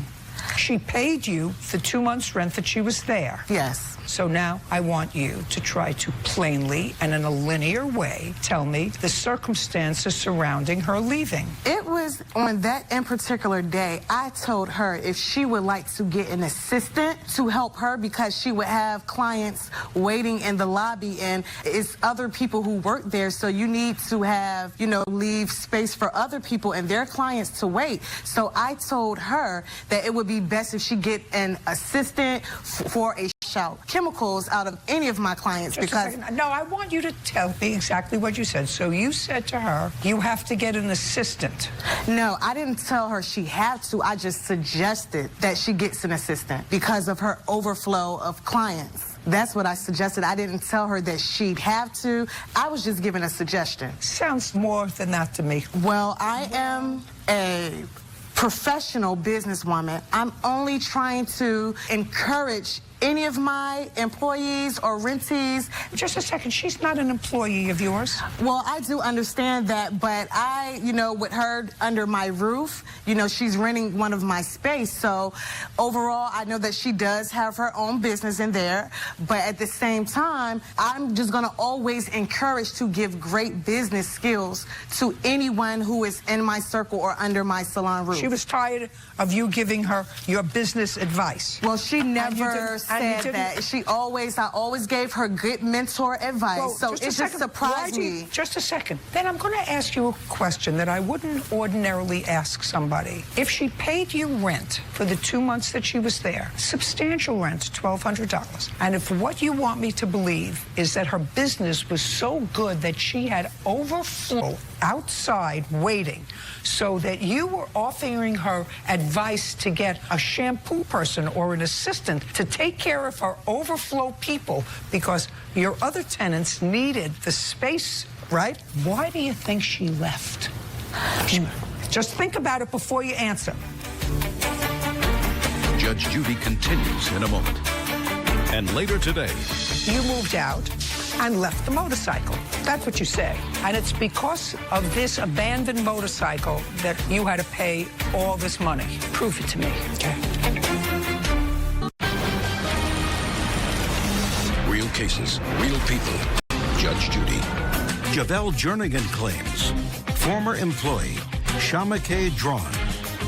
She paid you the 2 months' rent that she was there. Yes. So now I want you to try to plainly and in a linear way tell me the circumstances surrounding her leaving. It was on that in particular day, I told her if she would like to get an assistant to help her because she would have clients waiting in the lobby and it's other people who work there. So you need to have, leave space for other people and their clients to wait. So I told her that it would be best if she get an assistant for a shout chemicals out of any of my clients because... No, I want you to tell me exactly what you said. So you said to her, you have to get an assistant. No, I didn't tell her she had to. I just suggested that she gets an assistant because of her overflow of clients. That's what I suggested. I didn't tell her that she'd have to. I was just giving a suggestion. Sounds more than that to me. Well, I am a professional businesswoman. I'm only trying to encourage any of my employees or rentees. Just a second, she's not an employee of yours. Well, I do understand that, but I, with her under my roof, she's renting one of my space. So overall, I know that she does have her own business in there, but at the same time, I'm just gonna always encourage to give great business skills to anyone who is in my circle or under my salon roof. She was tired of you giving her your business advice. Well, she never said that. I always gave her good mentor advice. Well, so it just surprised me. Just a second. Then I'm going to ask you a question that I wouldn't ordinarily ask somebody. If she paid you rent for the 2 months that she was there, substantial rent, $1,200, and if what you want me to believe is that her business was so good that she had overflow outside waiting so that you were offering her advice to get a shampoo person or an assistant to take care of her overflow people because your other tenants needed the space, right? Why do you think she left? Just think about it before you answer. Judge Judy continues in a moment. And later today, you moved out and left the motorcycle. That's what you say. And it's because of this abandoned motorcycle that you had to pay all this money. Prove it to me. Okay. real cases, real people. Judge Judy. Javel Jernigan claims former employee Shama K. Drawn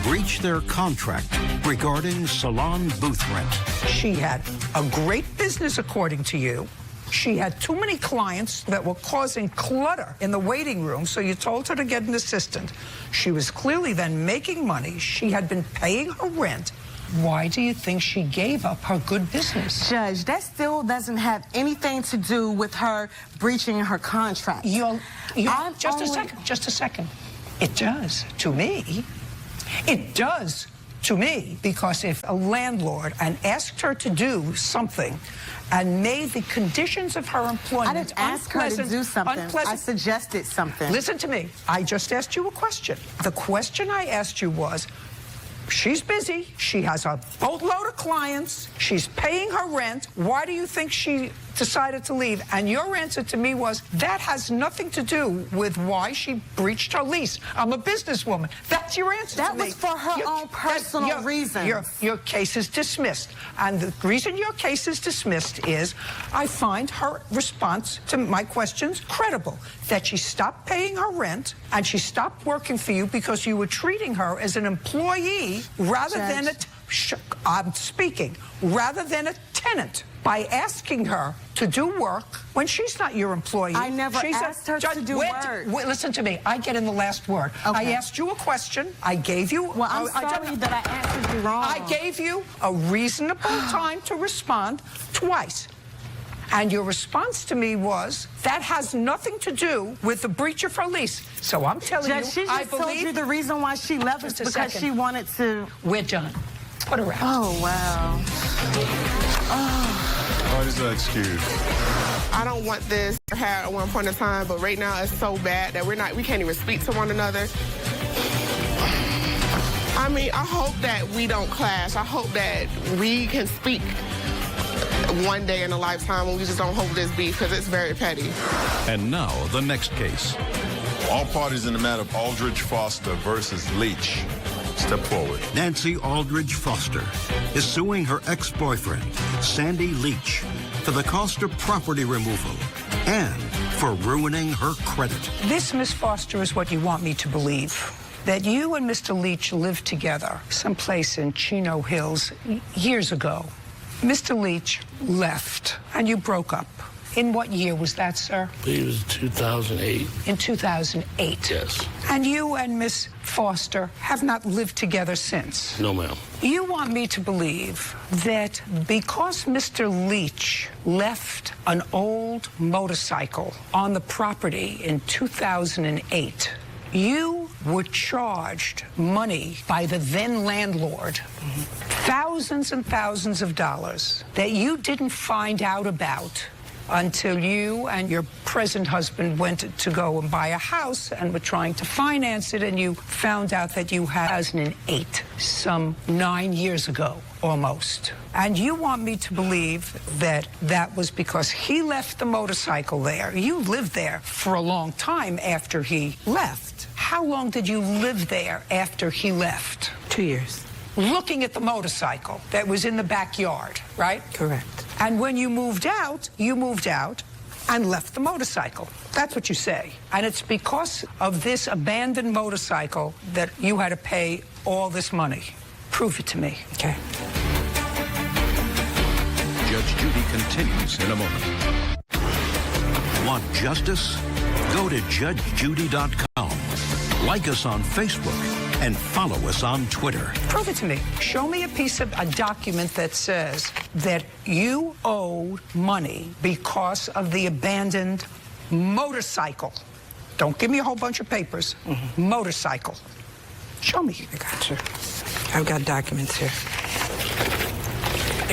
breached their contract regarding salon booth rent. She had a great business, according to you. She had too many clients that were causing clutter in the waiting room, so you told her to get an assistant. She was clearly then making money. She had been paying her rent. Why do you think she gave up her good business? Judge, that still doesn't have anything to do with her breaching her contract. Just a second. It does to me. It does to me, because if a landlord and asked her to do something and made the conditions of her employment I didn't ask her to do something. I suggested something. Listen to me. I just asked you a question. The question I asked you was, she's busy. She has a boatload of clients. She's paying her rent. Why do you think she decided to leave? And your answer to me was, that has nothing to do with why she breached her lease. I'm a businesswoman. That's your answer to me. That was for her own personal reasons. Your case is dismissed. And the reason your case is dismissed is I find her response to my questions credible. That she stopped paying her rent and she stopped working for you because you were treating her as an employee rather than rather than a tenant, by asking her to do work when she's not your employee. I never asked her to do work. Listen to me. I get in the last word. Okay. I asked you a question. I gave you... Well, I'm sorry that I answered you wrong. I gave you a reasonable time to respond twice. And your response to me was, that has nothing to do with the breach of her lease. So I'm telling you, she just told you the reason why she left is because she wanted to... We're done. Put her out. Oh, wow. What is that excuse? I don't want this to have at one point in time, but right now it's so bad that we can't even speak to one another. I mean, I hope that we don't clash. I hope that we can speak one day in a lifetime, and we just don't hold this beef because it's very petty. And now, the next case. All parties in the matter of Aldridge Foster versus Leach. Step forward. Nancy Aldridge Foster is suing her ex-boyfriend, Sandy Leach, for the cost of property removal and for ruining her credit. This, Miss Foster, is what you want me to believe. That you and Mr. Leach lived together someplace in Chino Hills years ago. Mr. Leach left and you broke up. In what year was that, sir? It was 2008. In 2008? Yes. And you and Miss Foster have not lived together since? No, ma'am. You want me to believe that because Mr. Leach left an old motorcycle on the property in 2008, you were charged money by the then landlord, thousands and thousands of dollars, that you didn't find out about until you and your present husband went to go and buy a house and were trying to finance it, and you found out that you had 2008, some 9 years ago almost. And you want me to believe that that was because he left the motorcycle there. You lived there for a long time after he left. How long did you live there after he left? 2 years. Looking at the motorcycle that was in the backyard, right? Correct. And when you moved out and left the motorcycle. That's what you say. And it's because of this abandoned motorcycle that you had to pay all this money. Prove it to me. Okay. Judge Judy continues in a moment. Want justice? Go to judgejudy.com. Like us on Facebook and follow us on Twitter. Prove it to me. Show me a document that says that you owed money because of the abandoned motorcycle. Don't give me a whole bunch of papers. Motorcycle. Show me. I got you. I've got documents here.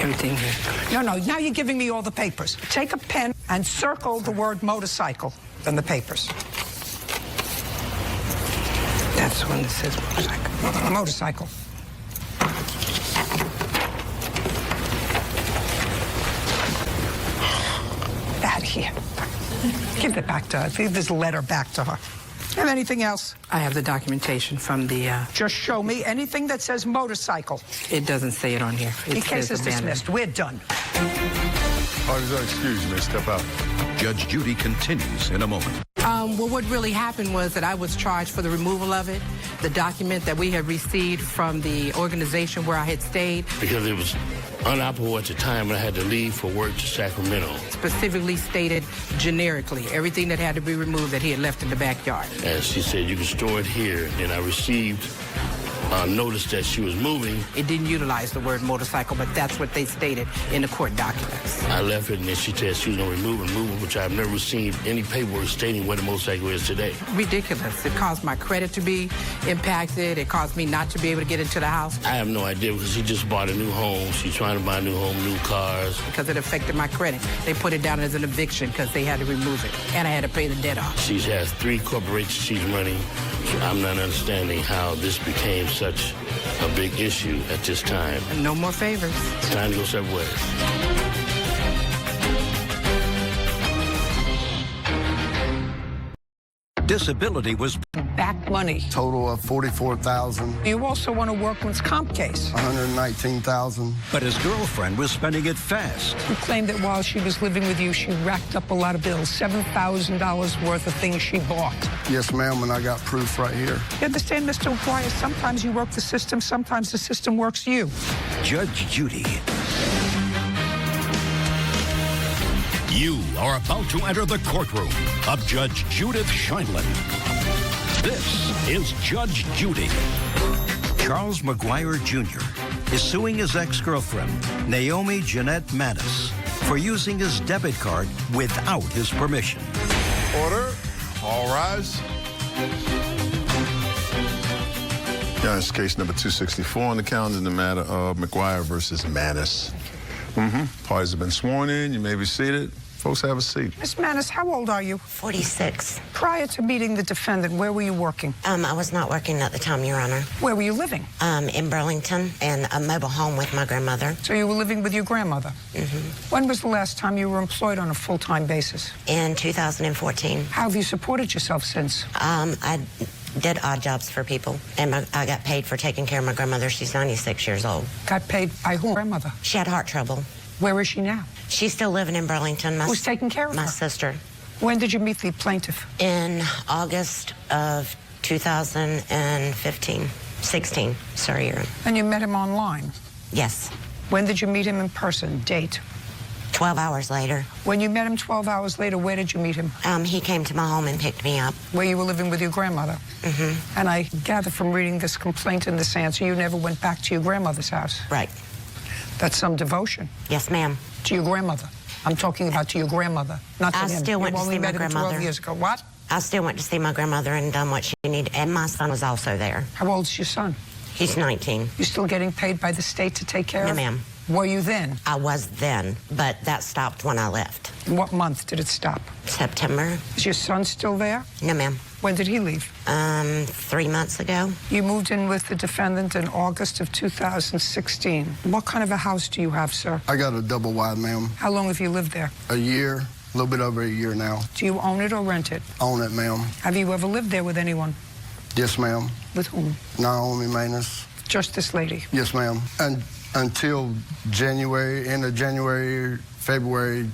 Everything here. No, now you're giving me all the papers. Take a pen and circle the word motorcycle in the papers. That's the one that says motorcycle. Motorcycle. Out of here. Give it back to her. Give this letter back to her. Have anything else? I have the documentation from the... Just show me anything that says motorcycle. It doesn't say it on here. The case is dismissed. We're done. Parties are excused. You may step out. Judge Judy continues in a moment. Well, what really happened was that I was charged for the removal of it, the document that we had received from the organization where I had stayed. Because it was unoperable at the time and I had to leave for work to Sacramento. Specifically stated generically everything that had to be removed that he had left in the backyard. And she said, you can store it here. And I received notice that she was moving. It didn't utilize the word motorcycle, but that's what they stated in the court documents. I left it, and then she said she was going to remove it, which I've never received any paperwork stating what a motorcycle is today. Ridiculous. It caused my credit to be impacted. It caused me not to be able to get into the house. I have no idea because she just bought a new home. She's trying to buy a new home, new cars. Because it affected my credit. They put it down as an eviction because they had to remove it, and I had to pay the debt off. She has 3 corporations she's running. I'm not understanding how this became such a big issue at this time. And no more favors. It's time to go separate ways. Disability was back money. Total of $44,000. You also won a workman's comp case. $119,000. But his girlfriend was spending it fast. You claimed that while she was living with you, she racked up a lot of bills, $7,000 worth of things she bought. Yes, ma'am, and I got proof right here. You understand, Mr. McGuire? Sometimes you work the system, sometimes the system works you. Judge Judy. You are about to enter the courtroom of Judge Judith Scheindlin. This is Judge Judy. Charles McGuire Jr. is suing his ex-girlfriend, Naomi Jeanette Manis, for using his debit card without his permission. Order. All rise. Yeah, it's case number 264 on the calendar in the matter of McGuire versus Manis. Parties have been sworn in. You may be seated. Folks, have a seat. Miss Manis, how old are you? 46. Prior to meeting the defendant, where were you working? I was not working at the time, Your Honor. Where were you living? In Burlington, in a mobile home with my grandmother. So you were living with your grandmother? Mm-hmm. When was the last time you were employed on a full-time basis? In 2014. How have you supported yourself since? I did odd jobs for people, and I got paid for taking care of my grandmother. She's 96 years old. Got paid by whom? Grandmother? She had heart trouble. Where is she now? She's still living in Burlington. Who's taking care of her? My sister. When did you meet the plaintiff? In August of 2015. 16, sorry, Your Honor. And you met him online? Yes. When did you meet him in person? Date? 12 hours later. When you met him 12 hours later, where did you meet him? He came to my home and picked me up. Where you were living with your grandmother? Mm-hmm. And I gather from reading this complaint and this answer, you never went back to your grandmother's house? Right. That's some devotion. Yes, ma'am. To your grandmother. I'm talking about to your grandmother, not to him. I still went to see my met him grandmother. 12 years ago. What? I still went to see my grandmother and done what she needed, and my son was also there. How old's your son? He's 19. You still getting paid by the state to take care of? No, ma'am. Were you then? I was then, but that stopped when I left. What month did it stop? September. Is your son still there? No, ma'am. When did he leave? 3 months ago. You moved in with the defendant in August of 2016. What kind of a house do you have, sir? I got a double wide, ma'am. How long have you lived there? A year, a little bit over a year now. Do you own it or rent it? Own it, ma'am. Have you ever lived there with anyone? Yes, ma'am. With whom? Naomi Manus. Just this lady? Yes, ma'am. And until January, end of January, February,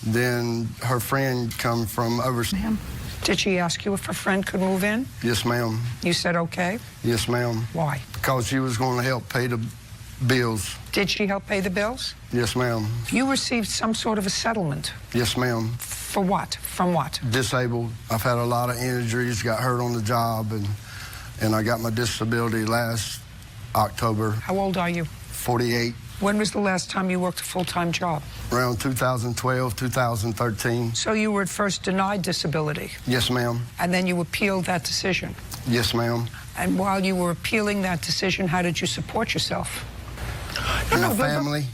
then her friend come from overseas. Ma'am, did she ask you if her friend could move in? Yes, ma'am. You said okay? Yes, ma'am. Why? Because she was going to help pay the bills. Did she help pay the bills? Yes, ma'am. You received some sort of a settlement. Yes, ma'am. For what? From what? Disabled. I've had a lot of injuries, got hurt on the job, and I got my disability last October. How old are you? 48. When was the last time you worked a full-time job? Around 2012, 2013. So you were at first denied disability? Yes, ma'am. And then you appealed that decision? Yes, ma'am. And while you were appealing that decision, how did you support yourself? My family.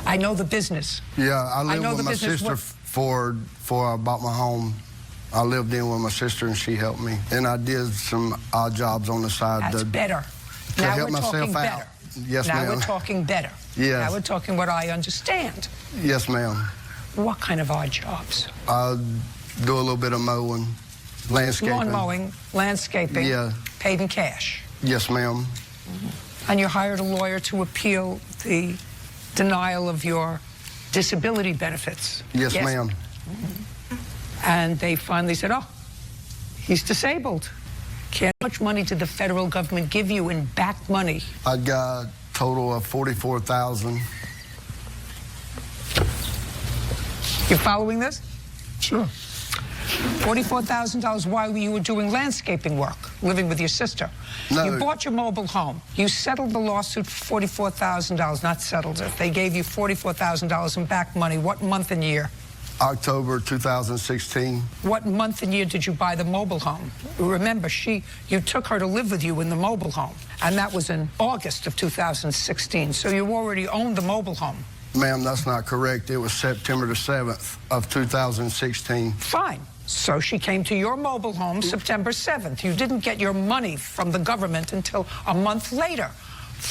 I know the business. Yeah, I lived know with the my business. sister before I bought my home. I lived in with my sister, and she helped me. And I did some odd jobs on the side. That's better. To Now help we're talking myself out. better. Yes, now ma'am. we're talking better. Yes. Now we're talking what I understand. Yes, ma'am. What kind of odd jobs? I do a little bit of mowing, landscaping. Lawn mowing, landscaping. Yeah. Paid in cash. Yes, ma'am. And you hired a lawyer to appeal the denial of your disability benefits. Yes, ma'am. And they finally said, oh, he's disabled. How much money did the federal government give you in back money? I got a total of $44,000. You following this? Sure. $44,000 while you were doing landscaping work, living with your sister. No. You bought your mobile home. You settled the lawsuit for $44,000, not settled it. They gave you $44,000 in back money. What month and year? October 2016. What month and year did you buy the mobile home? Remember, you took her to live with you in the mobile home, and that was in August of 2016, so you already owned the mobile home. Ma'am, that's not correct. It was September the 7th of 2016. Fine. So she came to your mobile home September 7th. You didn't get your money from the government until a month later.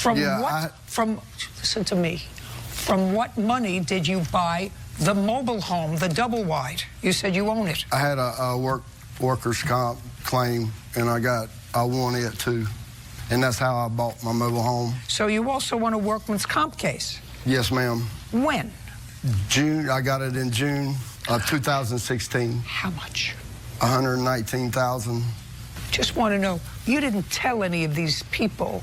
Listen to me. From what money did you buy the mobile home, the double wide? You said you own it. I had a workers' comp claim, and I won it too. And that's how I bought my mobile home. So you also won a workman's comp case? Yes, ma'am. When? June. I got it in June of 2016. How much? $119,000. Just want to know, you didn't tell any of these people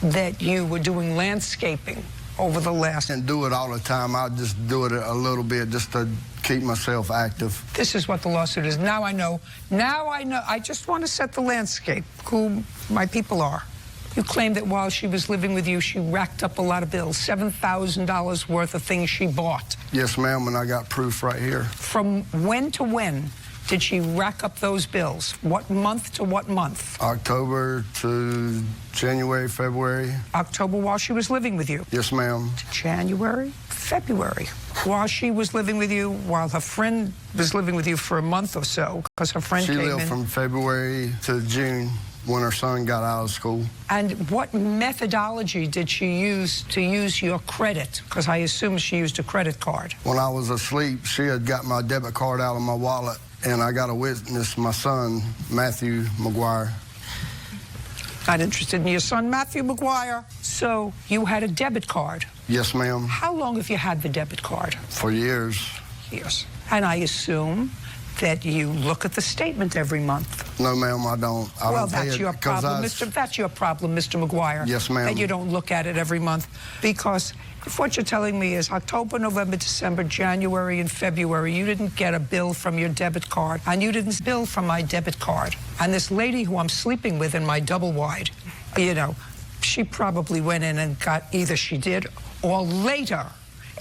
that you were doing landscaping over the last... And do it all the time. I just do it a little bit just to keep myself active. This is what the lawsuit is. Now I know. Now I know. I just want to set the landscape, who my people are. You claim that while she was living with you, she racked up a lot of bills, $7,000 worth of things she bought. Yes, ma'am, and I got proof right here. From when to when did she rack up those bills? What month to what month? October to January, February. October while she was living with you? Yes, ma'am. To January, February, while she was living with you, while her friend was living with you for a month or so, because her friend came in. She lived from February to June when her son got out of school. And what methodology did she use to use your credit? Because I assume she used a credit card. When I was asleep, she had got my debit card out of my wallet, and I got a witness, my son, Matthew McGuire. Not interested in your son, Matthew McGuire. So you had a debit card. Yes, ma'am. How long have you had the debit card? For years. Years. And I assume that you look at the statement every month. No, ma'am, I don't. Well, that's your problem, That's your problem, Mr. McGuire. Yes, ma'am. That you don't look at it every month. Because if what you're telling me is October, November, December, January, and February, you didn't get a bill from your debit card, and you didn't bill from my debit card. And this lady who I'm sleeping with in my double wide, you know, she probably went in and got, either she did or later,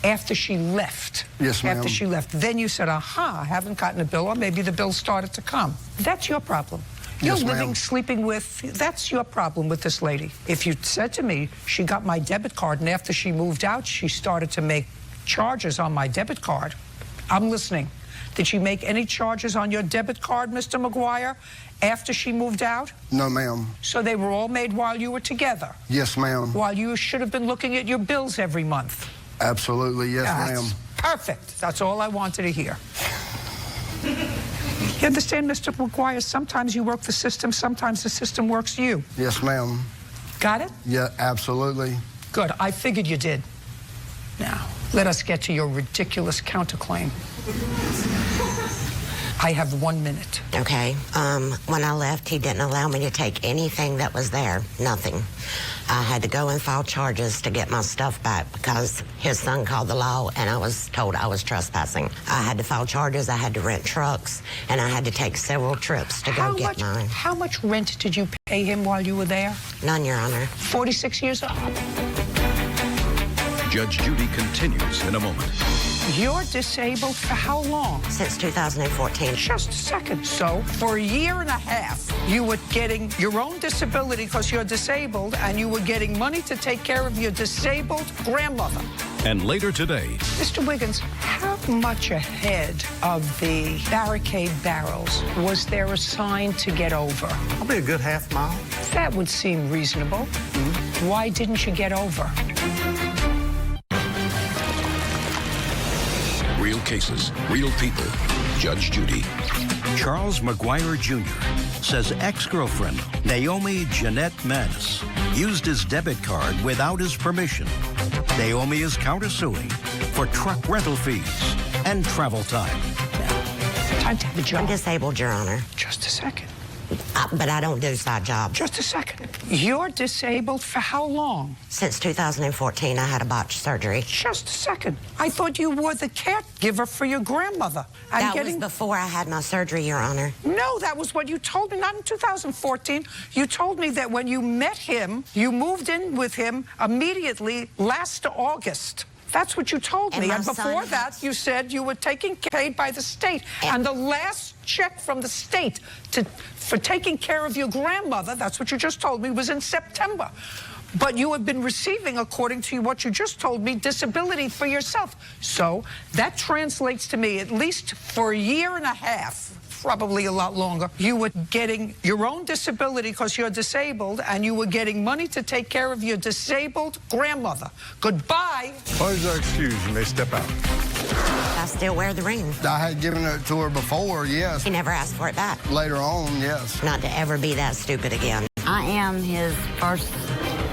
after she left. Yes, ma'am. After she left. Then you said, aha, I haven't gotten a bill, or maybe the bill started to come. That's your problem. You're Yes, living, ma'am. sleeping with, that's your problem with this lady. If you said to me, she got my debit card, and after she moved out, she started to make charges on my debit card. I'm listening. Did she make any charges on your debit card, Mr. McGuire, after she moved out? No, ma'am. So they were all made while you were together? Yes, ma'am. While you should have been looking at your bills every month? Absolutely, yes, That's ma'am. perfect. That's all I wanted to hear. You understand, Mr. McGuire, sometimes you work the system, sometimes the system works you. Yes, ma'am. Got it? Yeah, absolutely. Good. I figured you did. Now, let us get to your ridiculous counterclaim. I have 1 minute. Okay. When I left, he didn't allow me to take anything that was there. Nothing. I had to go and file charges to get my stuff back because his son called the law and I was told I was trespassing. I had to file charges, I had to rent trucks, and I had to take several trips to go get mine. How much rent did you pay him while you were there? None, Your Honor. 46 years old. Judge Judy continues in a moment. You're disabled for how long? Since 2014. Just a second. So, for a year and a half, you were getting your own disability because you're disabled, and you were getting money to take care of your disabled grandmother. And later today, Mr. Wiggins, how much ahead of the barricade barrels was there a sign to get over? Probably a good half mile. That would seem reasonable. Why didn't you get over? real cases, real people. Judge Judy. Charles McGuire Jr. says ex-girlfriend Naomi Jeanette Manis used his debit card without his permission. Naomi is countersuing for truck rental fees and travel time. Time to have a job. I'm disabled, Your Honor. Just a second. But I don't do side jobs. Just a second. You're disabled for how long? Since 2014, I had a botched surgery. Just a second. I thought you were the caregiver for your grandmother. That was before I had my surgery, Your Honor. No, that was what you told me. Not in 2014. You told me that when you met him, you moved in with him immediately last August. That's what you told me. And before that, you said you were paid by the state. And the last check from the state for taking care of your grandmother, that's what you just told me, was in September. But you have been receiving, according to what you just told me, disability for yourself. So that translates to me, at least for a year and a half, probably a lot longer, you were getting your own disability because you're disabled, and you were getting money to take care of your disabled grandmother. Goodbye. What is our excuse? You may step out. I still wear the ring. I had given it to her before, yes. He never asked for it back. Later on, yes. Not to ever be that stupid again. I am his first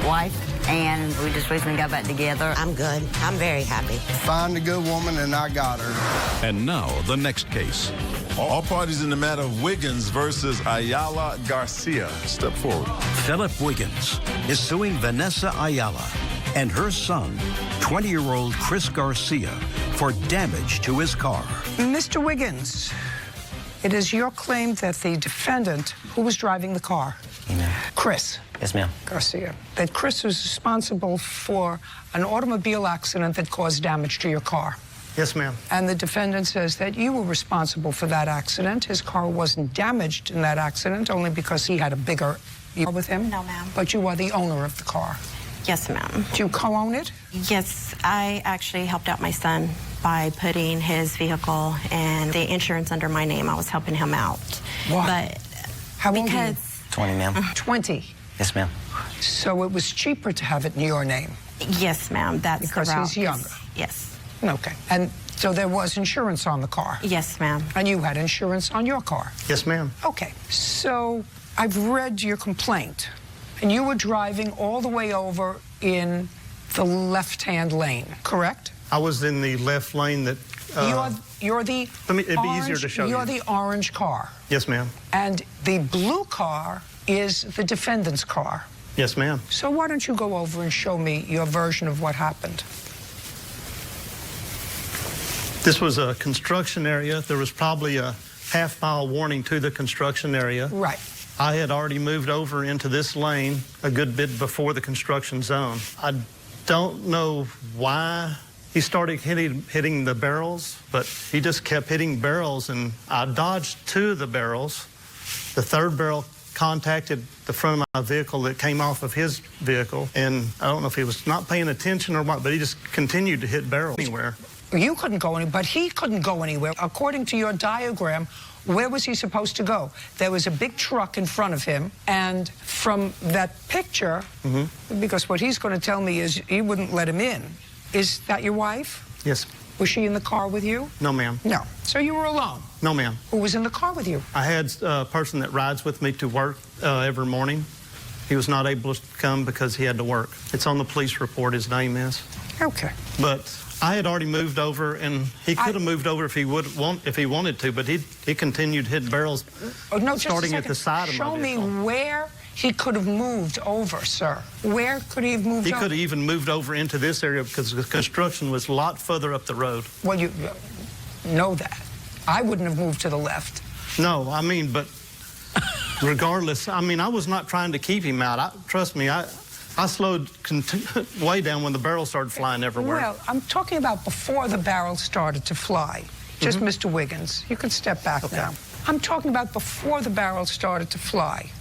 wife, and we just recently got back together. I'm good. I'm very happy. Find a good woman, and I got her. And now, the next case. All parties in the matter of Wiggins versus Ayala Garcia. Step forward. Philip Wiggins is suing Vanessa Ayala and her son, 20-year-old Chris Garcia, for damage to his car. Mr. Wiggins, it is your claim that the defendant, who was driving the car, Chris. Yes, ma'am. Garcia, that Chris was responsible for an automobile accident that caused damage to your car. Yes, ma'am. And the defendant says that you were responsible for that accident. His car wasn't damaged in that accident only because he had a bigger car with him. No, ma'am. But you are the owner of the car. Yes, ma'am. Do you co-own it? Yes, I actually helped out my son by putting his vehicle and the insurance under my name. I was helping him out. Why? But how old are you? 20, ma'am. 20. Yes, ma'am. So it was cheaper to have it in your name? Yes, ma'am. That's because the route. he's younger. Yes. Okay. And so there was insurance on the car? Yes, ma'am. And you had insurance on your car? Yes, ma'am. Okay. So I've read your complaint, and you were driving all the way over in the left-hand lane, correct? I was in the left lane that... you're the it'd be easier to show you. You're the orange car. Yes, ma'am. And the blue car is the defendant's car. Yes, ma'am. So why don't you go over and show me your version of what happened? This was a construction area. There was probably a half-mile warning to the construction area. Right. I had already moved over into this lane a good bit before the construction zone. I don't know why he started hitting the barrels, but he just kept hitting barrels, and I dodged two of the barrels. The third barrel contacted the front of my vehicle that came off of his vehicle, and I don't know if he was not paying attention or what, but he just continued to hit barrels anywhere. You couldn't go anywhere, but he couldn't go anywhere. According to your diagram, where was he supposed to go? There was a big truck in front of him, and from that picture, because what he's going to tell me is you wouldn't let him in. Is that your wife? Yes. Was she in the car with you? No, ma'am. No. So you were alone? No, ma'am. Who was in the car with you? I had a person that rides with me to work every morning. He was not able to come because he had to work. It's on the police report, his name is. Okay. But I had already moved over, and he could have moved over if he wanted to, but he continued to hit barrels starting at the side of my vehicle. Show me where he could have moved over, sir. Where could he have moved over? He could have even moved over into this area because the construction was a lot further up the road. Well, you know that. I wouldn't have moved to the left. No, I mean, but regardless, I mean, I was not trying to keep him out. Trust me, I slowed way down when the barrels started flying everywhere. Well, I'm talking about before the barrels started to fly. Just Mr. Wiggins. You can step back now. I'm talking about before the barrels started to fly.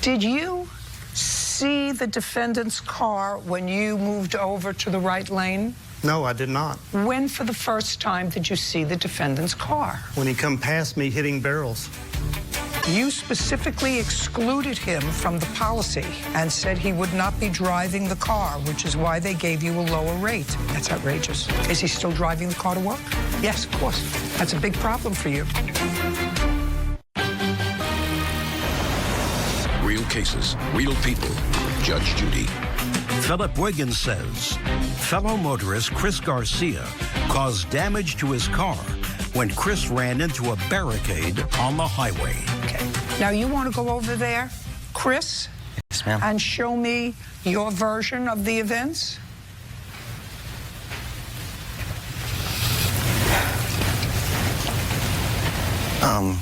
Did you see the defendant's car when you moved over to the right lane? No, I did not. When for the first time did you see the defendant's car? When he come past me hitting barrels. You specifically excluded him from the policy and said he would not be driving the car, which is why they gave you a lower rate. That's outrageous. Is he still driving the car to work? Yes, of course. That's a big problem for you. Real cases, real people. Judge Judy. Philip Wiggins says fellow motorist Chris Garcia caused damage to his car when Chris ran into a barricade on the highway. Okay. Now you want to go over there, Chris? Yes, ma'am. And show me your version of the events?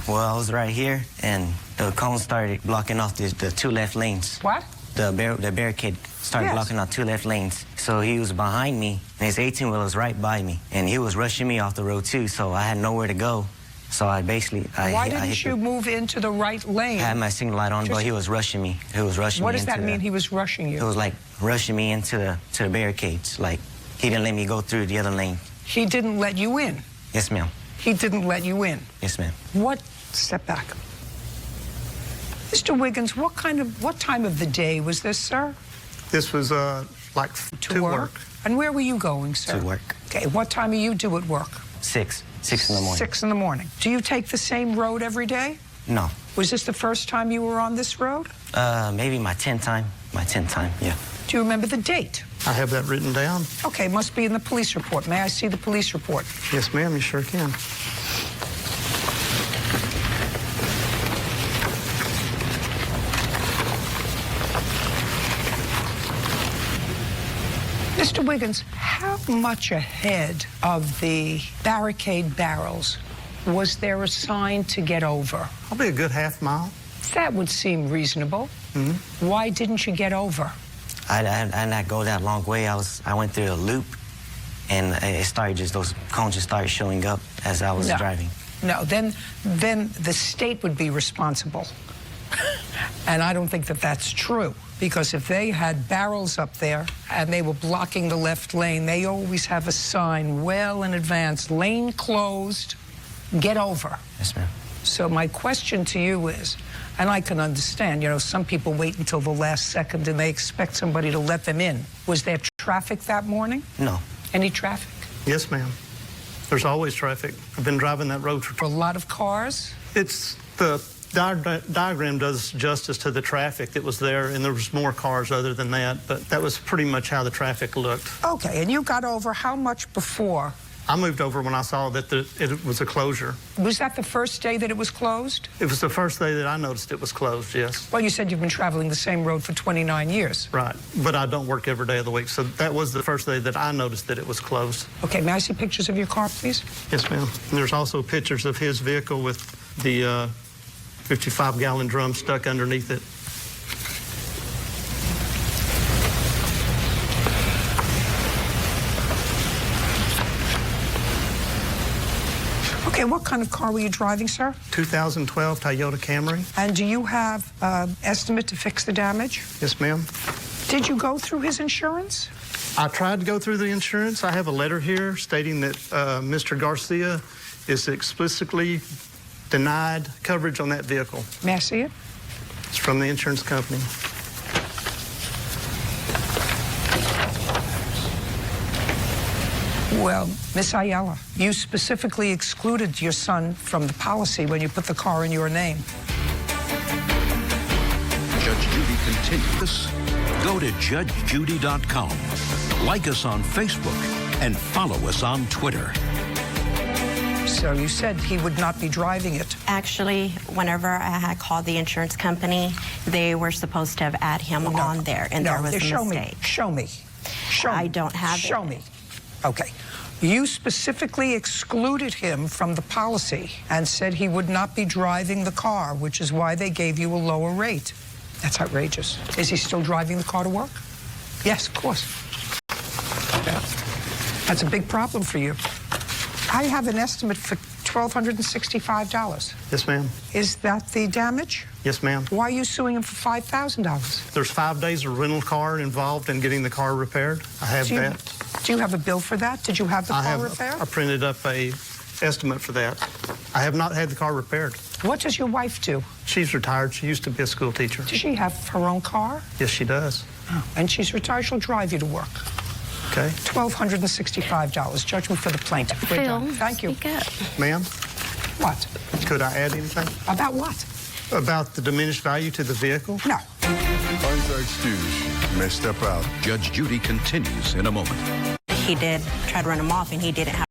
Well, I was right here, and the cone started blocking off the two left lanes. What? The barricade started blocking off two left lanes. So he was behind me, and his 18-wheeler was right by me. And he was rushing me off the road, too, so I had nowhere to go. So I basically... Why didn't you move into the right lane? I had my signal light on, but he was rushing me. He was rushing me. What does that mean, he was rushing you? It was like rushing me into the barricades. Like, he didn't let me go through the other lane. He didn't let you in? Yes, ma'am. He didn't let you in? Yes, ma'am. Step back. Mr. Wiggins, what time of the day was this, sir? This was like to work. And where were you going, sir? To work. Okay, what time are you due at work? 6 in the morning. 6 in the morning. Do you take the same road every day? No. Was this the first time you were on this road? Maybe my 10th time. My 10th time, yeah. Do you remember the date? I have that written down. Okay, must be in the police report. May I see the police report? Yes, ma'am, you sure can. Mr. Wiggins, how much ahead of the barricade barrels was there a sign to get over? Probably a good half mile. That would seem reasonable. Why didn't you get over? I did not go that long way. I went through a loop, and it started those cones just started showing up as I was driving. No, then the state would be responsible. And I don't think that that's true, because if they had barrels up there and they were blocking the left lane, they always have a sign well in advance, lane closed, get over. Yes, ma'am. So my question to you is, and I can understand, you know, some people wait until the last second and they expect somebody to let them in. Was there traffic that morning? No. Any traffic? Yes, ma'am. There's always traffic. I've been driving that road for a lot of cars. It's the diagram does justice to the traffic that was there, and there was more cars other than that, but that was pretty much how the traffic looked. Okay, and you got over how much before? I moved over when I saw that it was a closure. Was that the first day that it was closed? It was the first day that I noticed it was closed, yes. Well, you said you've been traveling the same road for 29 years. Right, but I don't work every day of the week, so that was the first day that I noticed that it was closed. Okay, may I see pictures of your car, please? Yes, ma'am. And there's also pictures of his vehicle with the 55-gallon drum stuck underneath it. Okay, what kind of car were you driving, sir? 2012 Toyota Camry. And do you have an estimate to fix the damage? Yes, ma'am. Did you go through his insurance? I tried to go through the insurance. I have a letter here stating that Mr. Garcia is explicitly denied coverage on that vehicle. May I see it? It's from the insurance company. Well, Miss Ayala, you specifically excluded your son from the policy when you put the car in your name. Judge Judy continues. Go to judgejudy.com, like us on Facebook, and follow us on Twitter. So you said he would not be driving it. Actually, whenever I had called the insurance company, they were supposed to have added him on there, and there was a mistake. Show me. I don't have it. Show me. Okay. You specifically excluded him from the policy and said he would not be driving the car, which is why they gave you a lower rate. That's outrageous. Is he still driving the car to work? Yes, of course. Yeah. That's a big problem for you. I have an estimate for $1,265. Yes, ma'am. Is that the damage? Yes, ma'am. Why are you suing him for $5,000? There's 5 days of rental car involved in getting the car repaired. I have that. Do you have a bill for that? Did you have the car repaired? I printed up a estimate for that. I have not had the car repaired. What does your wife do? She's retired. She used to be a school teacher. Does she have her own car? Yes, she does. Oh, and she's retired. She'll drive you to work. Okay. $1,265. Judgment for the plaintiff. We're Phil, done. Thank you. Ma'am? What? Could I add anything? About what? About the diminished value to the vehicle? No. Parties are excused. You may step out. Judge Judy continues in a moment. He did try to run him off, and he didn't have